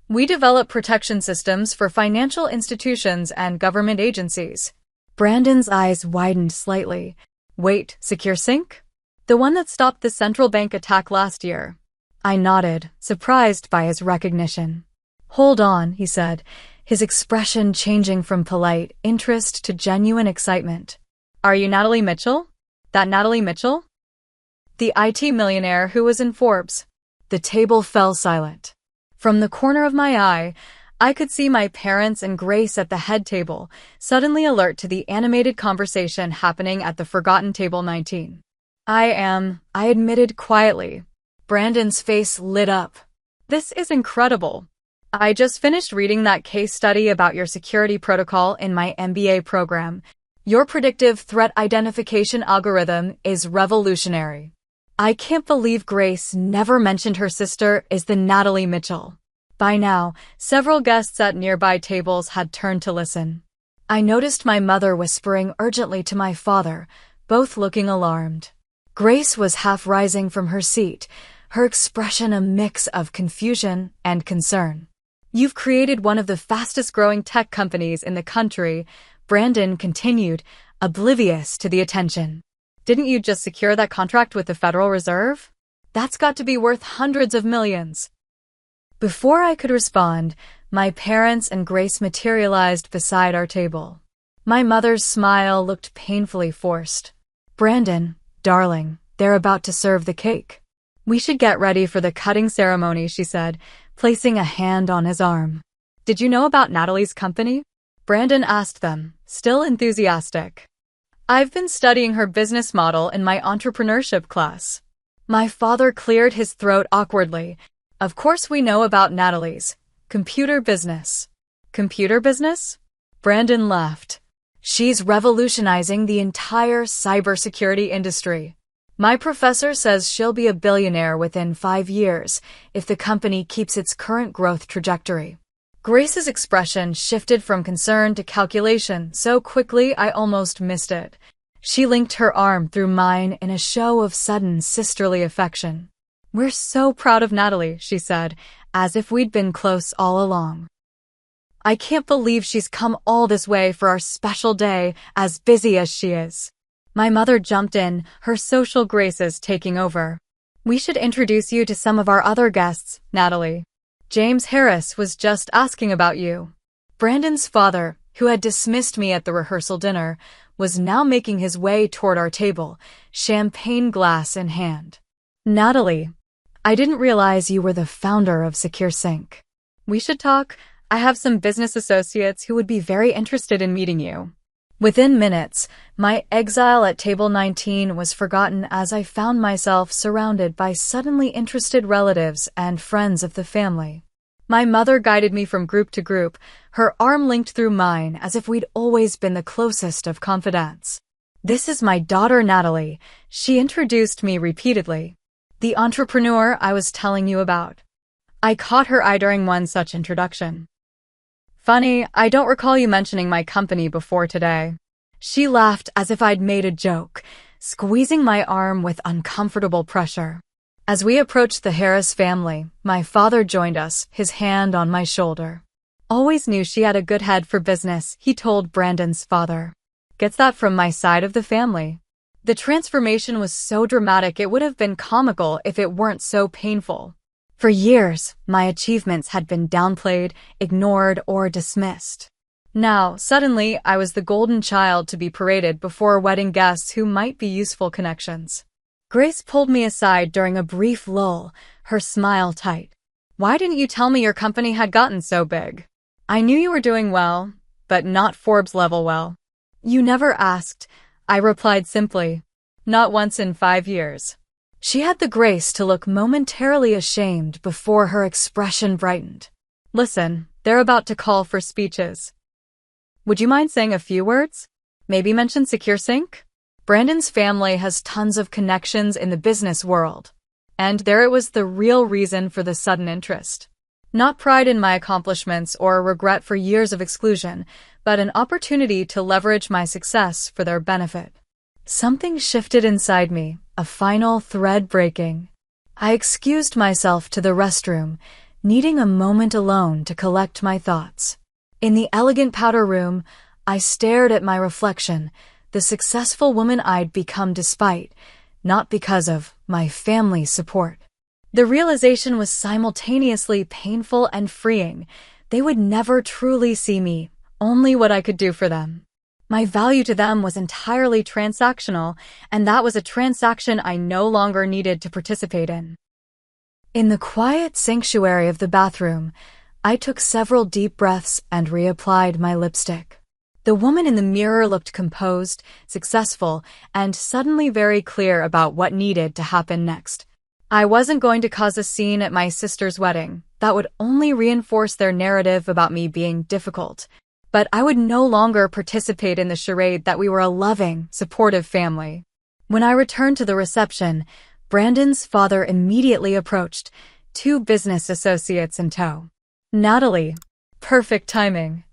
We develop protection systems for financial institutions and government agencies." Brandon's eyes widened slightly. "Wait, SecureSync? The one that stopped the central bank attack last year?" I nodded, surprised by his recognition. "Hold on," he said, his expression changing from polite interest to genuine excitement. "Are you Natalie Mitchell? That Natalie Mitchell? The IT millionaire who was in Forbes?" The table fell silent. From the corner of my eye, I could see my parents and Grace at the head table, suddenly alert to the animated conversation happening at the forgotten table 19. I admitted quietly. Brandon's face lit up. "This is incredible. I just finished reading that case study about your security protocol in my MBA program. Your predictive threat identification algorithm is revolutionary." I can't believe Grace never mentioned her sister is the Natalie Mitchell. By now, several guests at nearby tables had turned to listen. I noticed my mother whispering urgently to my father, both looking alarmed. Grace was half rising from her seat, her expression a mix of confusion and concern. "You've created one of the fastest-growing tech companies in the country," Brandon continued, oblivious to the attention. "Didn't you just secure that contract with the Federal Reserve? That's got to be worth hundreds of millions." Before I could respond, my parents and Grace materialized beside our table. My mother's smile looked painfully forced. "Brandon, darling, they're about to serve the cake. We should get ready for the cutting ceremony," she said, placing a hand on his arm. "Did you know about Natalie's company?" Brandon asked them, still enthusiastic. "I've been studying her business model in my entrepreneurship class." My father cleared his throat awkwardly. "Of course we know about Natalie's computer business." "Computer business?" Brandon laughed. "She's revolutionizing the entire cybersecurity industry. My professor says she'll be a billionaire within 5 years if the company keeps its current growth trajectory." Grace's expression shifted from concern to calculation so quickly I almost missed it. She linked her arm through mine in a show of sudden sisterly affection. "We're so proud of Natalie," she said, as if we'd been close all along. "I can't believe she's come all this way for our special day, as busy as she is." My mother jumped in, her social graces taking over. "We should introduce you to some of our other guests, Natalie. James Harris was just asking about you." Brandon's father, who had dismissed me at the rehearsal dinner, was now making his way toward our table, champagne glass in hand. Natalie, I didn't realize you were the founder of Secure Sync. We should talk. I have some business associates who would be very interested in meeting you. Within minutes, my exile at table 19 was forgotten as I found myself surrounded by suddenly interested relatives and friends of the family. My mother guided me from group to group, her arm linked through mine as if we'd always been the closest of confidants. This is my daughter Natalie, she introduced me repeatedly. The entrepreneur I was telling you about. I caught her eye during one such introduction. Funny, I don't recall you mentioning my company before today. She laughed as if I'd made a joke, squeezing my arm with uncomfortable pressure. As we approached the Harris family, my father joined us, his hand on my shoulder. Always knew she had a good head for business, he told Brandon's father. Gets that from my side of the family. The transformation was so dramatic it would have been comical if it weren't so painful. For years, my achievements had been downplayed, ignored, or dismissed. Now, suddenly, I was the golden child to be paraded before wedding guests who might be useful connections. Grace pulled me aside during a brief lull, her smile tight. Why didn't you tell me your company had gotten so big? I knew you were doing well, but not Forbes level well. You never asked, I replied simply. Not once in 5 years. She had the grace to look momentarily ashamed before her expression brightened. Listen, they're about to call for speeches. Would you mind saying a few words? Maybe mention Secure Sync? Brandon's family has tons of connections in the business world. And there it was, the real reason for the sudden interest. Not pride in my accomplishments or regret for years of exclusion, but an opportunity to leverage my success for their benefit. Something shifted inside me, a final thread breaking. I excused myself to the restroom, needing a moment alone to collect my thoughts. In the elegant powder room, I stared at my reflection, the successful woman I'd become despite, not because of, my family's support. The realization was simultaneously painful and freeing. They would never truly see me, only what I could do for them. My value to them was entirely transactional, and that was a transaction I no longer needed to participate in. In the quiet sanctuary of the bathroom, I took several deep breaths and reapplied my lipstick. The woman in the mirror looked composed, successful, and suddenly very clear about what needed to happen next. I wasn't going to cause a scene at my sister's wedding. That would only reinforce their narrative about me being difficult. But I would no longer participate in the charade that we were a loving, supportive family. When I returned to the reception, Brandon's father immediately approached, 2 business associates in tow. Natalie. Perfect timing.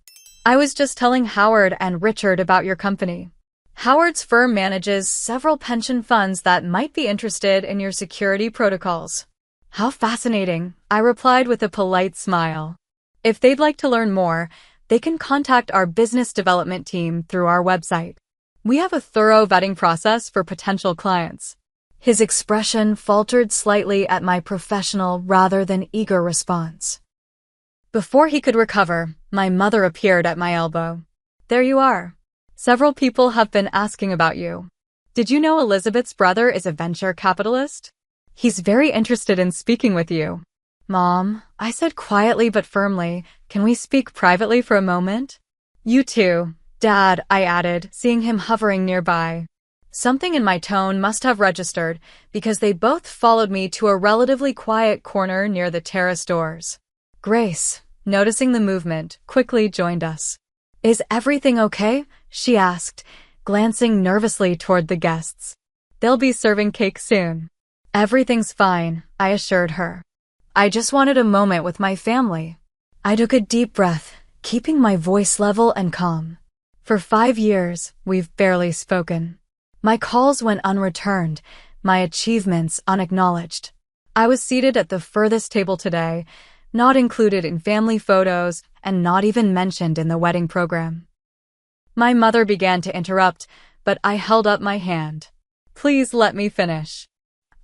I was just telling Howard and Richard about your company. Howard's firm manages several pension funds that might be interested in your security protocols. How fascinating, I replied with a polite smile. If they'd like to learn more, they can contact our business development team through our website. We have a thorough vetting process for potential clients. His expression faltered slightly at my professional rather than eager response. Before he could recover, my mother appeared at my elbow. There you are. Several people have been asking about you. Did you know Elizabeth's brother is a venture capitalist? He's very interested in speaking with you. Mom, I said quietly but firmly, can we speak privately for a moment? You too, Dad, I added, seeing him hovering nearby. Something in my tone must have registered, because they both followed me to a relatively quiet corner near the terrace doors. Grace, noticing the movement, quickly joined us. Is everything okay? She asked, glancing nervously toward the guests. They'll be serving cake soon. Everything's fine, I assured her. I just wanted a moment with my family. I took a deep breath, keeping my voice level and calm. For 5 years, we've barely spoken. My calls went unreturned, my achievements unacknowledged. I was seated at the furthest table today, not included in family photos and not even mentioned in the wedding program. My mother began to interrupt, but I held up my hand. Please let me finish.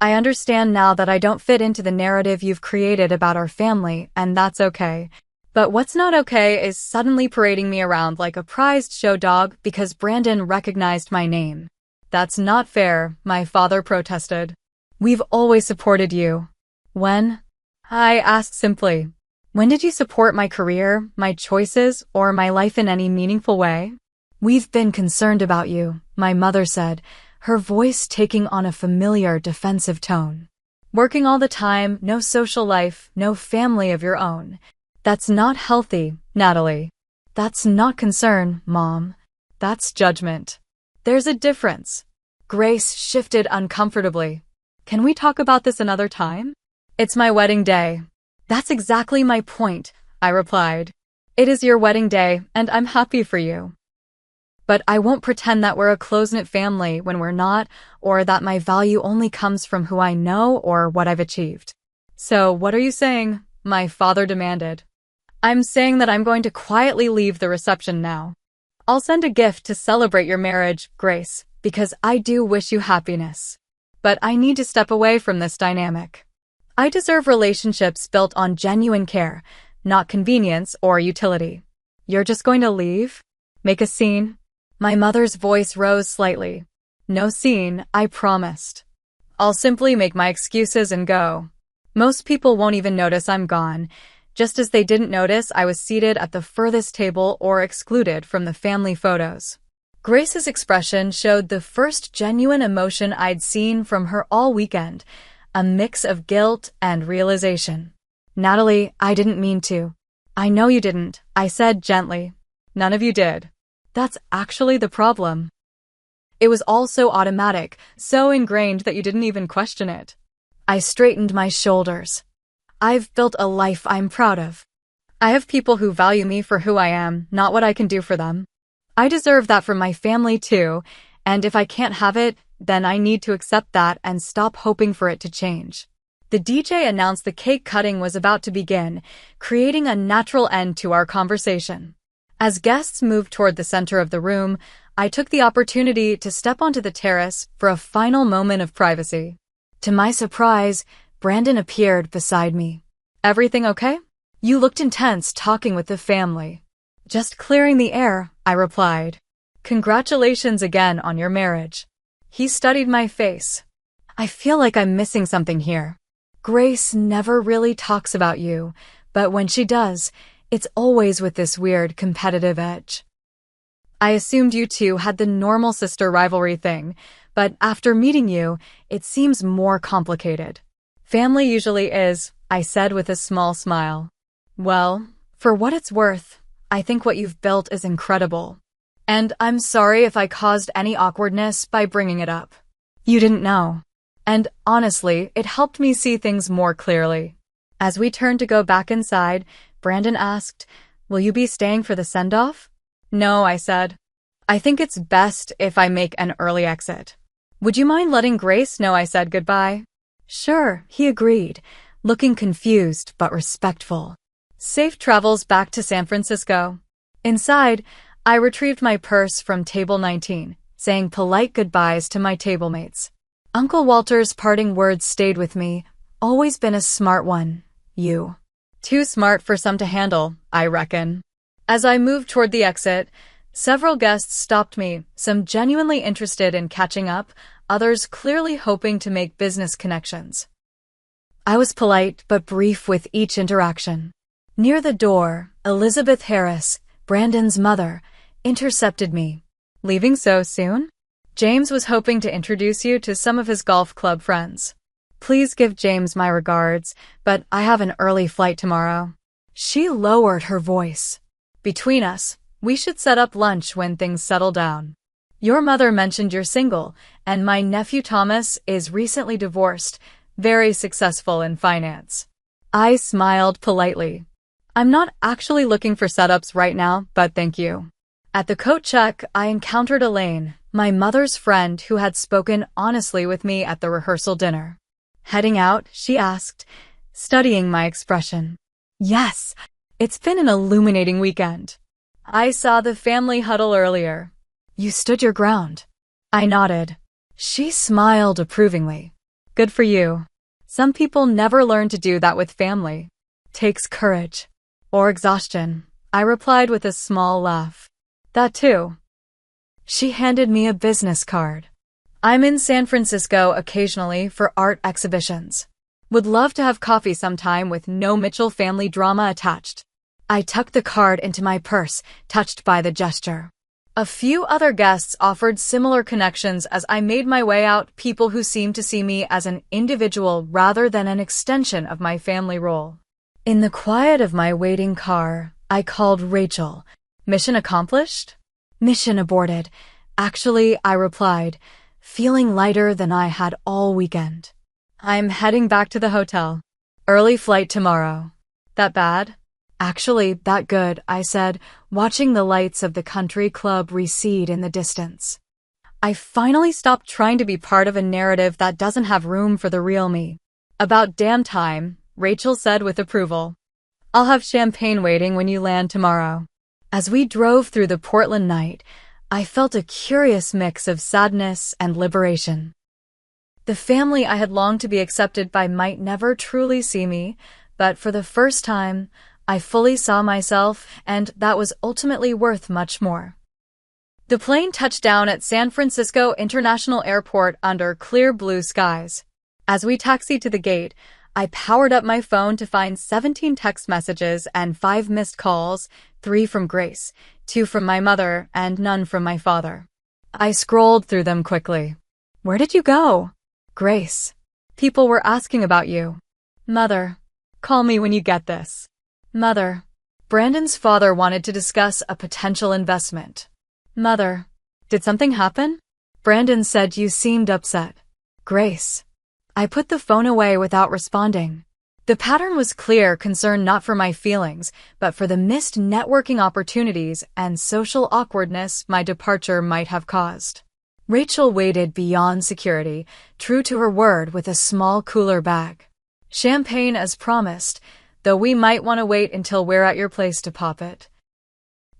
I understand now that I don't fit into the narrative you've created about our family, and that's okay. But what's not okay is suddenly parading me around like a prized show dog because Brandon recognized my name. That's not fair, my father protested. We've always supported you. When? I asked simply. When did you support my career, my choices, or my life in any meaningful way? We've been concerned about you, my mother said, her voice taking on a familiar defensive tone. Working all the time, no social life, no family of your own. That's not healthy, Natalie. That's not concern, Mom. That's judgment. There's a difference. Grace shifted uncomfortably. Can we talk about this another time? It's my wedding day. That's exactly my point, I replied. It is your wedding day, and I'm happy for you. But I won't pretend that we're a close-knit family when we're not, or that my value only comes from who I know or what I've achieved. So what are you saying? My father demanded. I'm saying that I'm going to quietly leave the reception now. I'll send a gift to celebrate your marriage, Grace, because I do wish you happiness. But I need to step away from this dynamic. I deserve relationships built on genuine care, not convenience or utility. You're just going to leave? Make a scene? My mother's voice rose slightly. No scene, I promised. I'll simply make my excuses and go. Most people won't even notice I'm gone, just as they didn't notice I was seated at the furthest table or excluded from the family photos. Grace's expression showed the first genuine emotion I'd seen from her all weekend, a mix of guilt and realization. Natalie, I didn't mean to. I know you didn't, I said gently. None of you did. That's actually the problem. It was all so automatic, so ingrained that you didn't even question it. I straightened my shoulders. I've built a life I'm proud of. I have people who value me for who I am, not what I can do for them. I deserve that from my family too, and if I can't have it, then I need to accept that and stop hoping for it to change. The DJ announced the cake cutting was about to begin, creating a natural end to our conversation. As guests moved toward the center of the room, I took the opportunity to step onto the terrace for a final moment of privacy. To my surprise, Brandon appeared beside me. Everything okay? You looked intense talking with the family. Just clearing the air, I replied. Congratulations again on your marriage. He studied my face. I feel like I'm missing something here. Grace never really talks about you, but when she does, it's always with this weird competitive edge. I assumed you two had the normal sister rivalry thing, but after meeting you, it seems more complicated. Family usually is, I said with a small smile. Well, for what it's worth, I think what you've built is incredible. And I'm sorry if I caused any awkwardness by bringing it up. You didn't know. And honestly, it helped me see things more clearly. As we turned to go back inside, Brandon asked, "Will you be staying for the send-off?" No, I said. I think it's best if I make an early exit. Would you mind letting Grace know I said goodbye? Sure, he agreed, looking confused but respectful. Safe travels back to San Francisco. Inside, I retrieved my purse from table 19, saying polite goodbyes to my table mates. Uncle Walter's parting words stayed with me. Always been a smart one, you. Too smart for some to handle, I reckon. As I moved toward the exit, several guests stopped me, some genuinely interested in catching up, others clearly hoping to make business connections. I was polite but brief with each interaction. Near the door, Elizabeth Harris, Brandon's mother, intercepted me. Leaving so soon? James was hoping to introduce you to some of his golf club friends. Please give James my regards, but I have an early flight tomorrow. She lowered her voice. Between us, we should set up lunch when things settle down. Your mother mentioned you're single, and my nephew Thomas is recently divorced, very successful in finance. I smiled politely. I'm not actually looking for setups right now, but thank you. At the coat check, I encountered Elaine, my mother's friend who had spoken honestly with me at the rehearsal dinner. Heading out, she asked, studying my expression. Yes, it's been an illuminating weekend. I saw the family huddle earlier. You stood your ground. I nodded. She smiled approvingly. Good for you. Some people never learn to do that with family. Takes courage. Or exhaustion, I replied with a small laugh. That too. She handed me a business card. I'm in San Francisco occasionally for art exhibitions. Would love to have coffee sometime with no Mitchell family drama attached. I tucked the card into my purse, touched by the gesture. A few other guests offered similar connections as I made my way out, people who seemed to see me as an individual rather than an extension of my family role. In the quiet of my waiting car, I called Rachel. Mission accomplished? Mission aborted. Actually, I replied, feeling lighter than I had all weekend. I'm heading back to the hotel. Early flight tomorrow. That bad? Actually, that good, I said, watching the lights of the country club recede in the distance. I finally stopped trying to be part of a narrative that doesn't have room for the real me. About damn time, Rachel said with approval. I'll have champagne waiting when you land tomorrow. As we drove through the Portland night, I felt a curious mix of sadness and liberation. The family I had longed to be accepted by might never truly see me, but for the first time, I fully saw myself, and that was ultimately worth much more. The plane touched down at San Francisco International Airport under clear blue skies. As we taxied to the gate, I powered up my phone to find 17 text messages and 5 missed calls, 3 from Grace, 2 from my mother, and none from my father. I scrolled through them quickly. Where did you go? Grace. People were asking about you. Mother. Call me when you get this. Mother. Brandon's father wanted to discuss a potential investment. Mother. Did something happen? Brandon said you seemed upset. Grace. I put the phone away without responding. The pattern was clear, concern not for my feelings, but for the missed networking opportunities and social awkwardness my departure might have caused. Rachel waited beyond security, true to her word with a small cooler bag. Champagne as promised, though we might want to wait until we're at your place to pop it.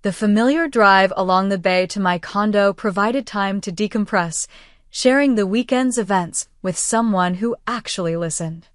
The familiar drive along the bay to my condo provided time to decompress, sharing the weekend's events with someone who actually listened.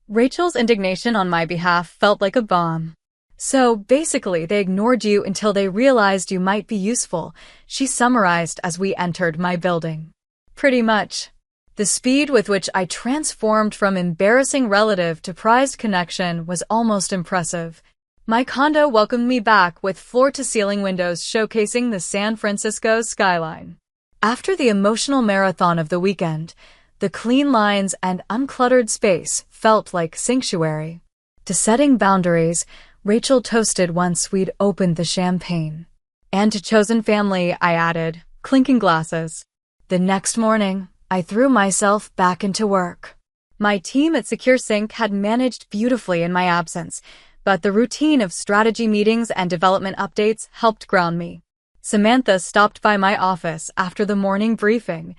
Rachel's indignation on my behalf felt like a bomb. So basically, they ignored you until they realized you might be useful, she summarized as we entered my building. Pretty much. The speed with which I transformed from embarrassing relative to prized connection was almost impressive. My condo welcomed me back with floor-to-ceiling windows showcasing the San Francisco skyline. After the emotional marathon of the weekend, the clean lines and uncluttered space felt like sanctuary. To setting boundaries, Rachel toasted once we'd opened the champagne. And to chosen family, I added, clinking glasses. The next morning, I threw myself back into work. My team at Secure Sync had managed beautifully in my absence, but the routine of strategy meetings and development updates helped ground me. Samantha stopped by my office after the morning briefing.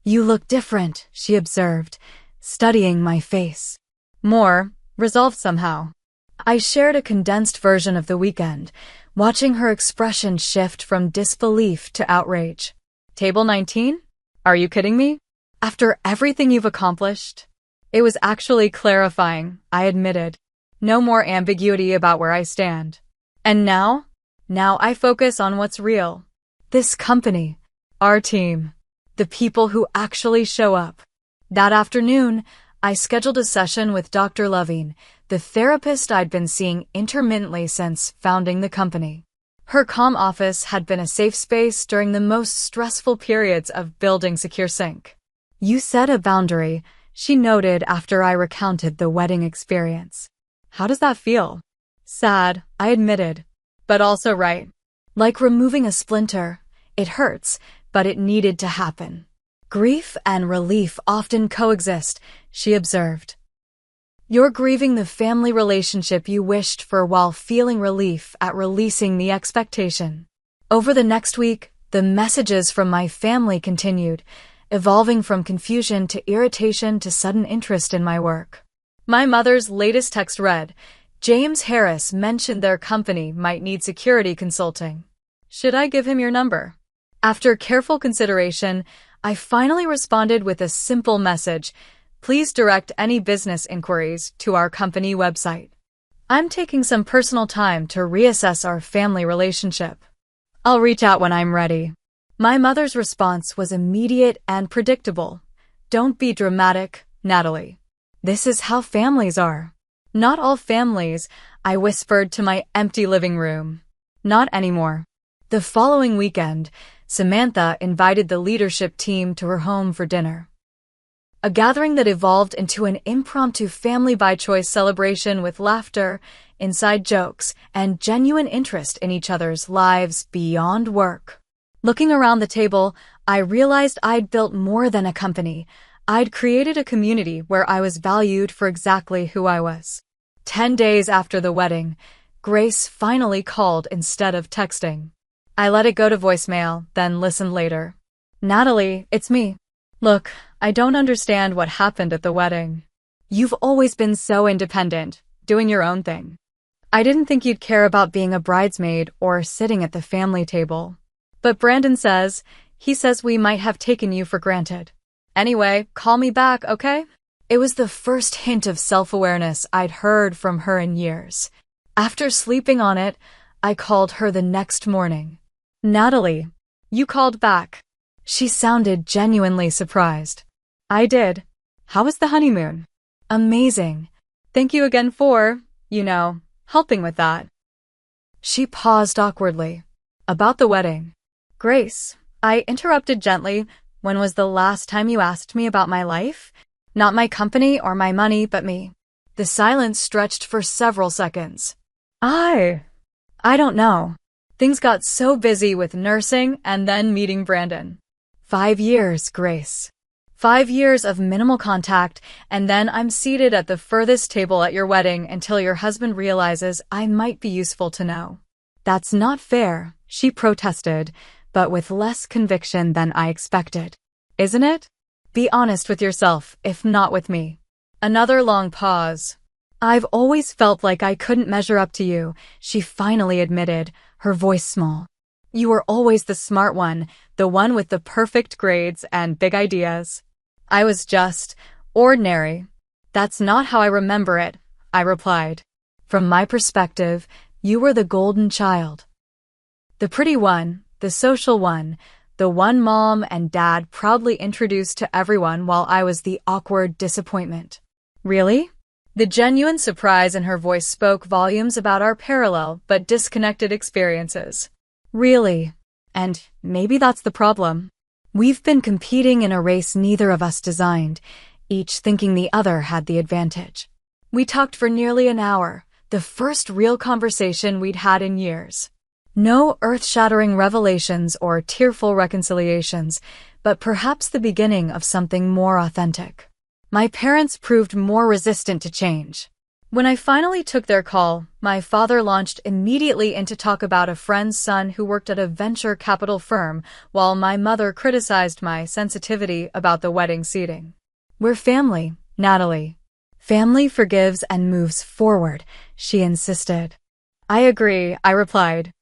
You look different, she observed, studying my face. More, resolved somehow. I shared a condensed version of the weekend, watching her expression shift from disbelief to outrage. Table 19? Are you kidding me? After everything you've accomplished? It was actually clarifying, I admitted. No more ambiguity about where I stand. And now? Now I focus on what's real. This company. Our team. The people who actually show up. That afternoon, I scheduled a session with Dr. Loving, the therapist I'd been seeing intermittently since founding the company. Her calm office had been a safe space during the most stressful periods of building Secure Sync. You set a boundary, she noted after I recounted the wedding experience. How does that feel? Sad, I admitted, but also right. Like removing a splinter, it hurts, but it needed to happen. Grief and relief often coexist, she observed. You're grieving the family relationship you wished for while feeling relief at releasing the expectation. Over the next week, the messages from my family continued, evolving from confusion to irritation to sudden interest in my work. My mother's latest text read, James Harris mentioned their company might need security consulting. Should I give him your number? After careful consideration, I finally responded with a simple message. Please direct any business inquiries to our company website. I'm taking some personal time to reassess our family relationship. I'll reach out when I'm ready. My mother's response was immediate and predictable. Don't be dramatic, Natalie. This is how families are. Not all families, I whispered to my empty living room. Not anymore. The following weekend, Samantha invited the leadership team to her home for dinner. A gathering that evolved into an impromptu family-by-choice celebration with laughter, inside jokes, and genuine interest in each other's lives beyond work. Looking around the table, I realized I'd built more than a company. I'd created a community where I was valued for exactly who I was. 10 days after the wedding, Grace finally called instead of texting. I let it go to voicemail, then listened later. Natalie, it's me. Look, I don't understand what happened at the wedding. You've always been so independent, doing your own thing. I didn't think you'd care about being a bridesmaid or sitting at the family table. But Brandon says, he says we might have taken you for granted. Anyway, call me back, okay? It was the first hint of self-awareness I'd heard from her in years. After sleeping on it, I called her the next morning. Natalie, you called back. She sounded genuinely surprised. I did. How was the honeymoon? Amazing. Thank you again for, helping with that. She paused awkwardly. About the wedding. Grace, I interrupted gently. When was the last time you asked me about my life? Not my company or my money, but me. The silence stretched for several seconds. I don't know. Things got so busy with nursing and then meeting Brandon. 5 years, Grace. 5 years of minimal contact, and then I'm seated at the furthest table at your wedding until your husband realizes I might be useful to know. That's not fair, she protested, but with less conviction than I expected. Isn't it? Be honest with yourself, if not with me. Another long pause. I've always felt like I couldn't measure up to you, she finally admitted, her voice small. You were always the smart one, the one with the perfect grades and big ideas. I was just ordinary. That's not how I remember it, I replied. From my perspective, you were the golden child. The pretty one, the social one, the one mom and dad proudly introduced to everyone while I was the awkward disappointment. Really? The genuine surprise in her voice spoke volumes about our parallel but disconnected experiences. Really. And maybe that's the problem. We've been competing in a race neither of us designed, each thinking the other had the advantage. We talked for nearly an hour, the first real conversation we'd had in years. No earth-shattering revelations or tearful reconciliations, but perhaps the beginning of something more authentic. My parents proved more resistant to change. When I finally took their call, my father launched immediately into talk about a friend's son who worked at a venture capital firm, while my mother criticized my sensitivity about the wedding seating. We're family, Natalie. Family forgives and moves forward, she insisted. I agree, I replied.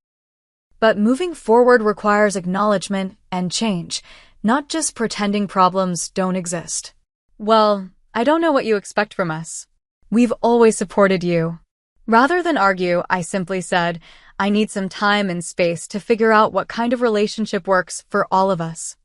But moving forward requires acknowledgement and change, not just pretending problems don't exist. Well, I don't know what you expect from us. We've always supported you. Rather than argue, I simply said, I need some time and space to figure out what kind of relationship works for all of us.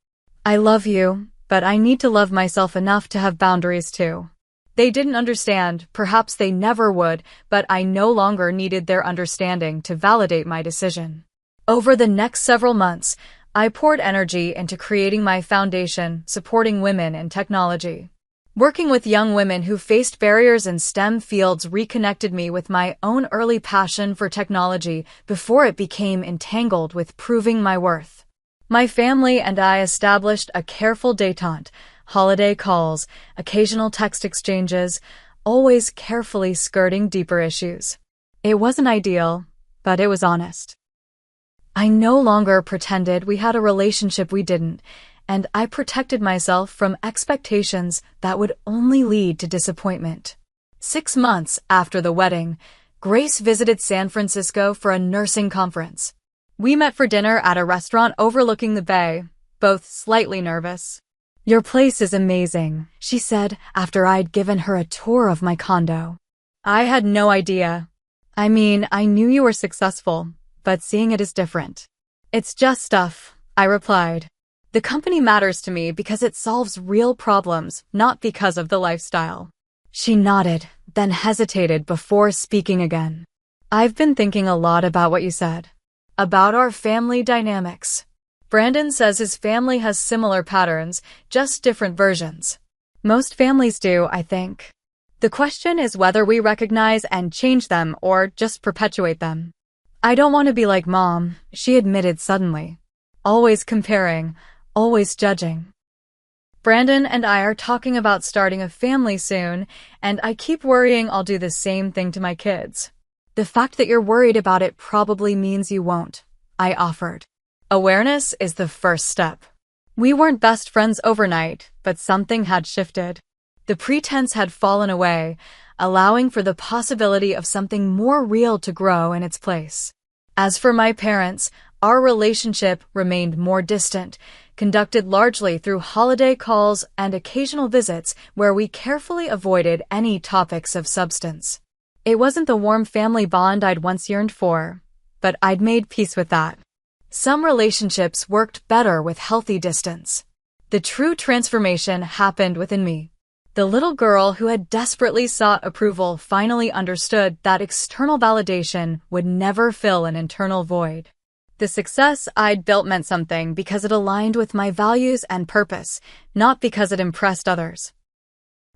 I love you, but I need to love myself enough to have boundaries too. They didn't understand, perhaps they never would, but I no longer needed their understanding to validate my decision. Over the next several months, I poured energy into creating my foundation, supporting women in technology. Working with young women who faced barriers in STEM fields reconnected me with my own early passion for technology before it became entangled with proving my worth. My family and I established a careful détente, holiday calls, occasional text exchanges, always carefully skirting deeper issues. It wasn't ideal, but it was honest. I no longer pretended we had a relationship we didn't, and I protected myself from expectations that would only lead to disappointment. 6 months after the wedding, Grace visited San Francisco for a nursing conference. We met for dinner at a restaurant overlooking the bay, both slightly nervous. Your place is amazing, she said after I'd given her a tour of my condo. I had no idea. I mean, I knew you were successful, but seeing it is different. It's just stuff, I replied. The company matters to me because it solves real problems, not because of the lifestyle. She nodded, then hesitated before speaking again. I've been thinking a lot about what you said. About our family dynamics. Brandon says his family has similar patterns, just different versions. Most families do, I think. The question is whether we recognize and change them or just perpetuate them. I don't want to be like Mom, she admitted suddenly. Always comparing, always judging. Brandon and I are talking about starting a family soon, and I keep worrying I'll do the same thing to my kids. The fact that you're worried about it probably means you won't, I offered. Awareness is the first step. We weren't best friends overnight, but something had shifted. The pretense had fallen away, allowing for the possibility of something more real to grow in its place. As for my parents, our relationship remained more distant, conducted largely through holiday calls and occasional visits where we carefully avoided any topics of substance. It wasn't the warm family bond I'd once yearned for, but I'd made peace with that. Some relationships worked better with healthy distance. The true transformation happened within me. The little girl who had desperately sought approval finally understood that external validation would never fill an internal void. The success I'd built meant something because it aligned with my values and purpose, not because it impressed others.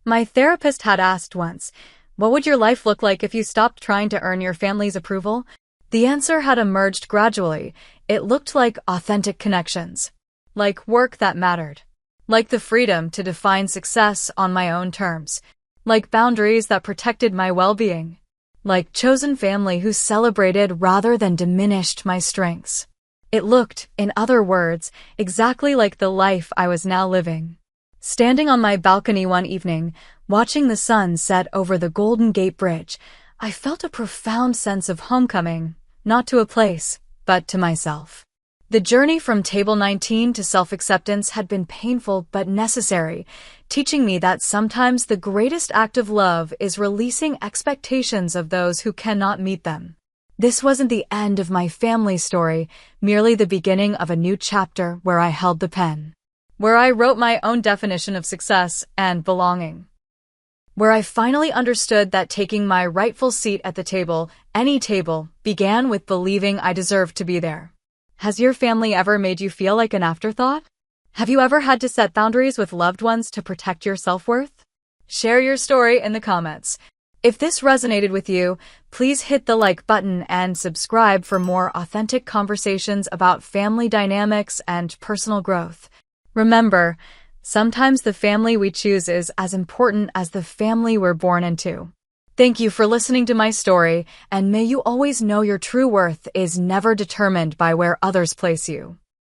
My therapist had asked once, "What would your life look like if you stopped trying to earn your family's approval?" The answer had emerged gradually. It looked like authentic connections, like work that mattered, like the freedom to define success on my own terms, like boundaries that protected my well-being, like chosen family who celebrated rather than diminished my strengths. It looked, in other words, exactly like the life I was now living. Standing on my balcony one evening, watching the sun set over the Golden Gate Bridge, I felt a profound sense of homecoming, not to a place, but to myself. The journey from Table 19 to self-acceptance had been painful but necessary, teaching me that sometimes the greatest act of love is releasing expectations of those who cannot meet them. This wasn't the end of my family story, merely the beginning of a new chapter where I held the pen, where I wrote my own definition of success and belonging, where I finally understood that taking my rightful seat at the table, any table, began with believing I deserved to be there. Has your family ever made you feel like an afterthought? Have you ever had to set boundaries with loved ones to protect your self-worth? Share your story in the comments. If this resonated with you, please hit the like button and subscribe for more authentic conversations about family dynamics and personal growth. Remember, sometimes the family we choose is as important as the family we're born into. Thank you for listening to my story, and may you always know your true worth is never determined by where others place you.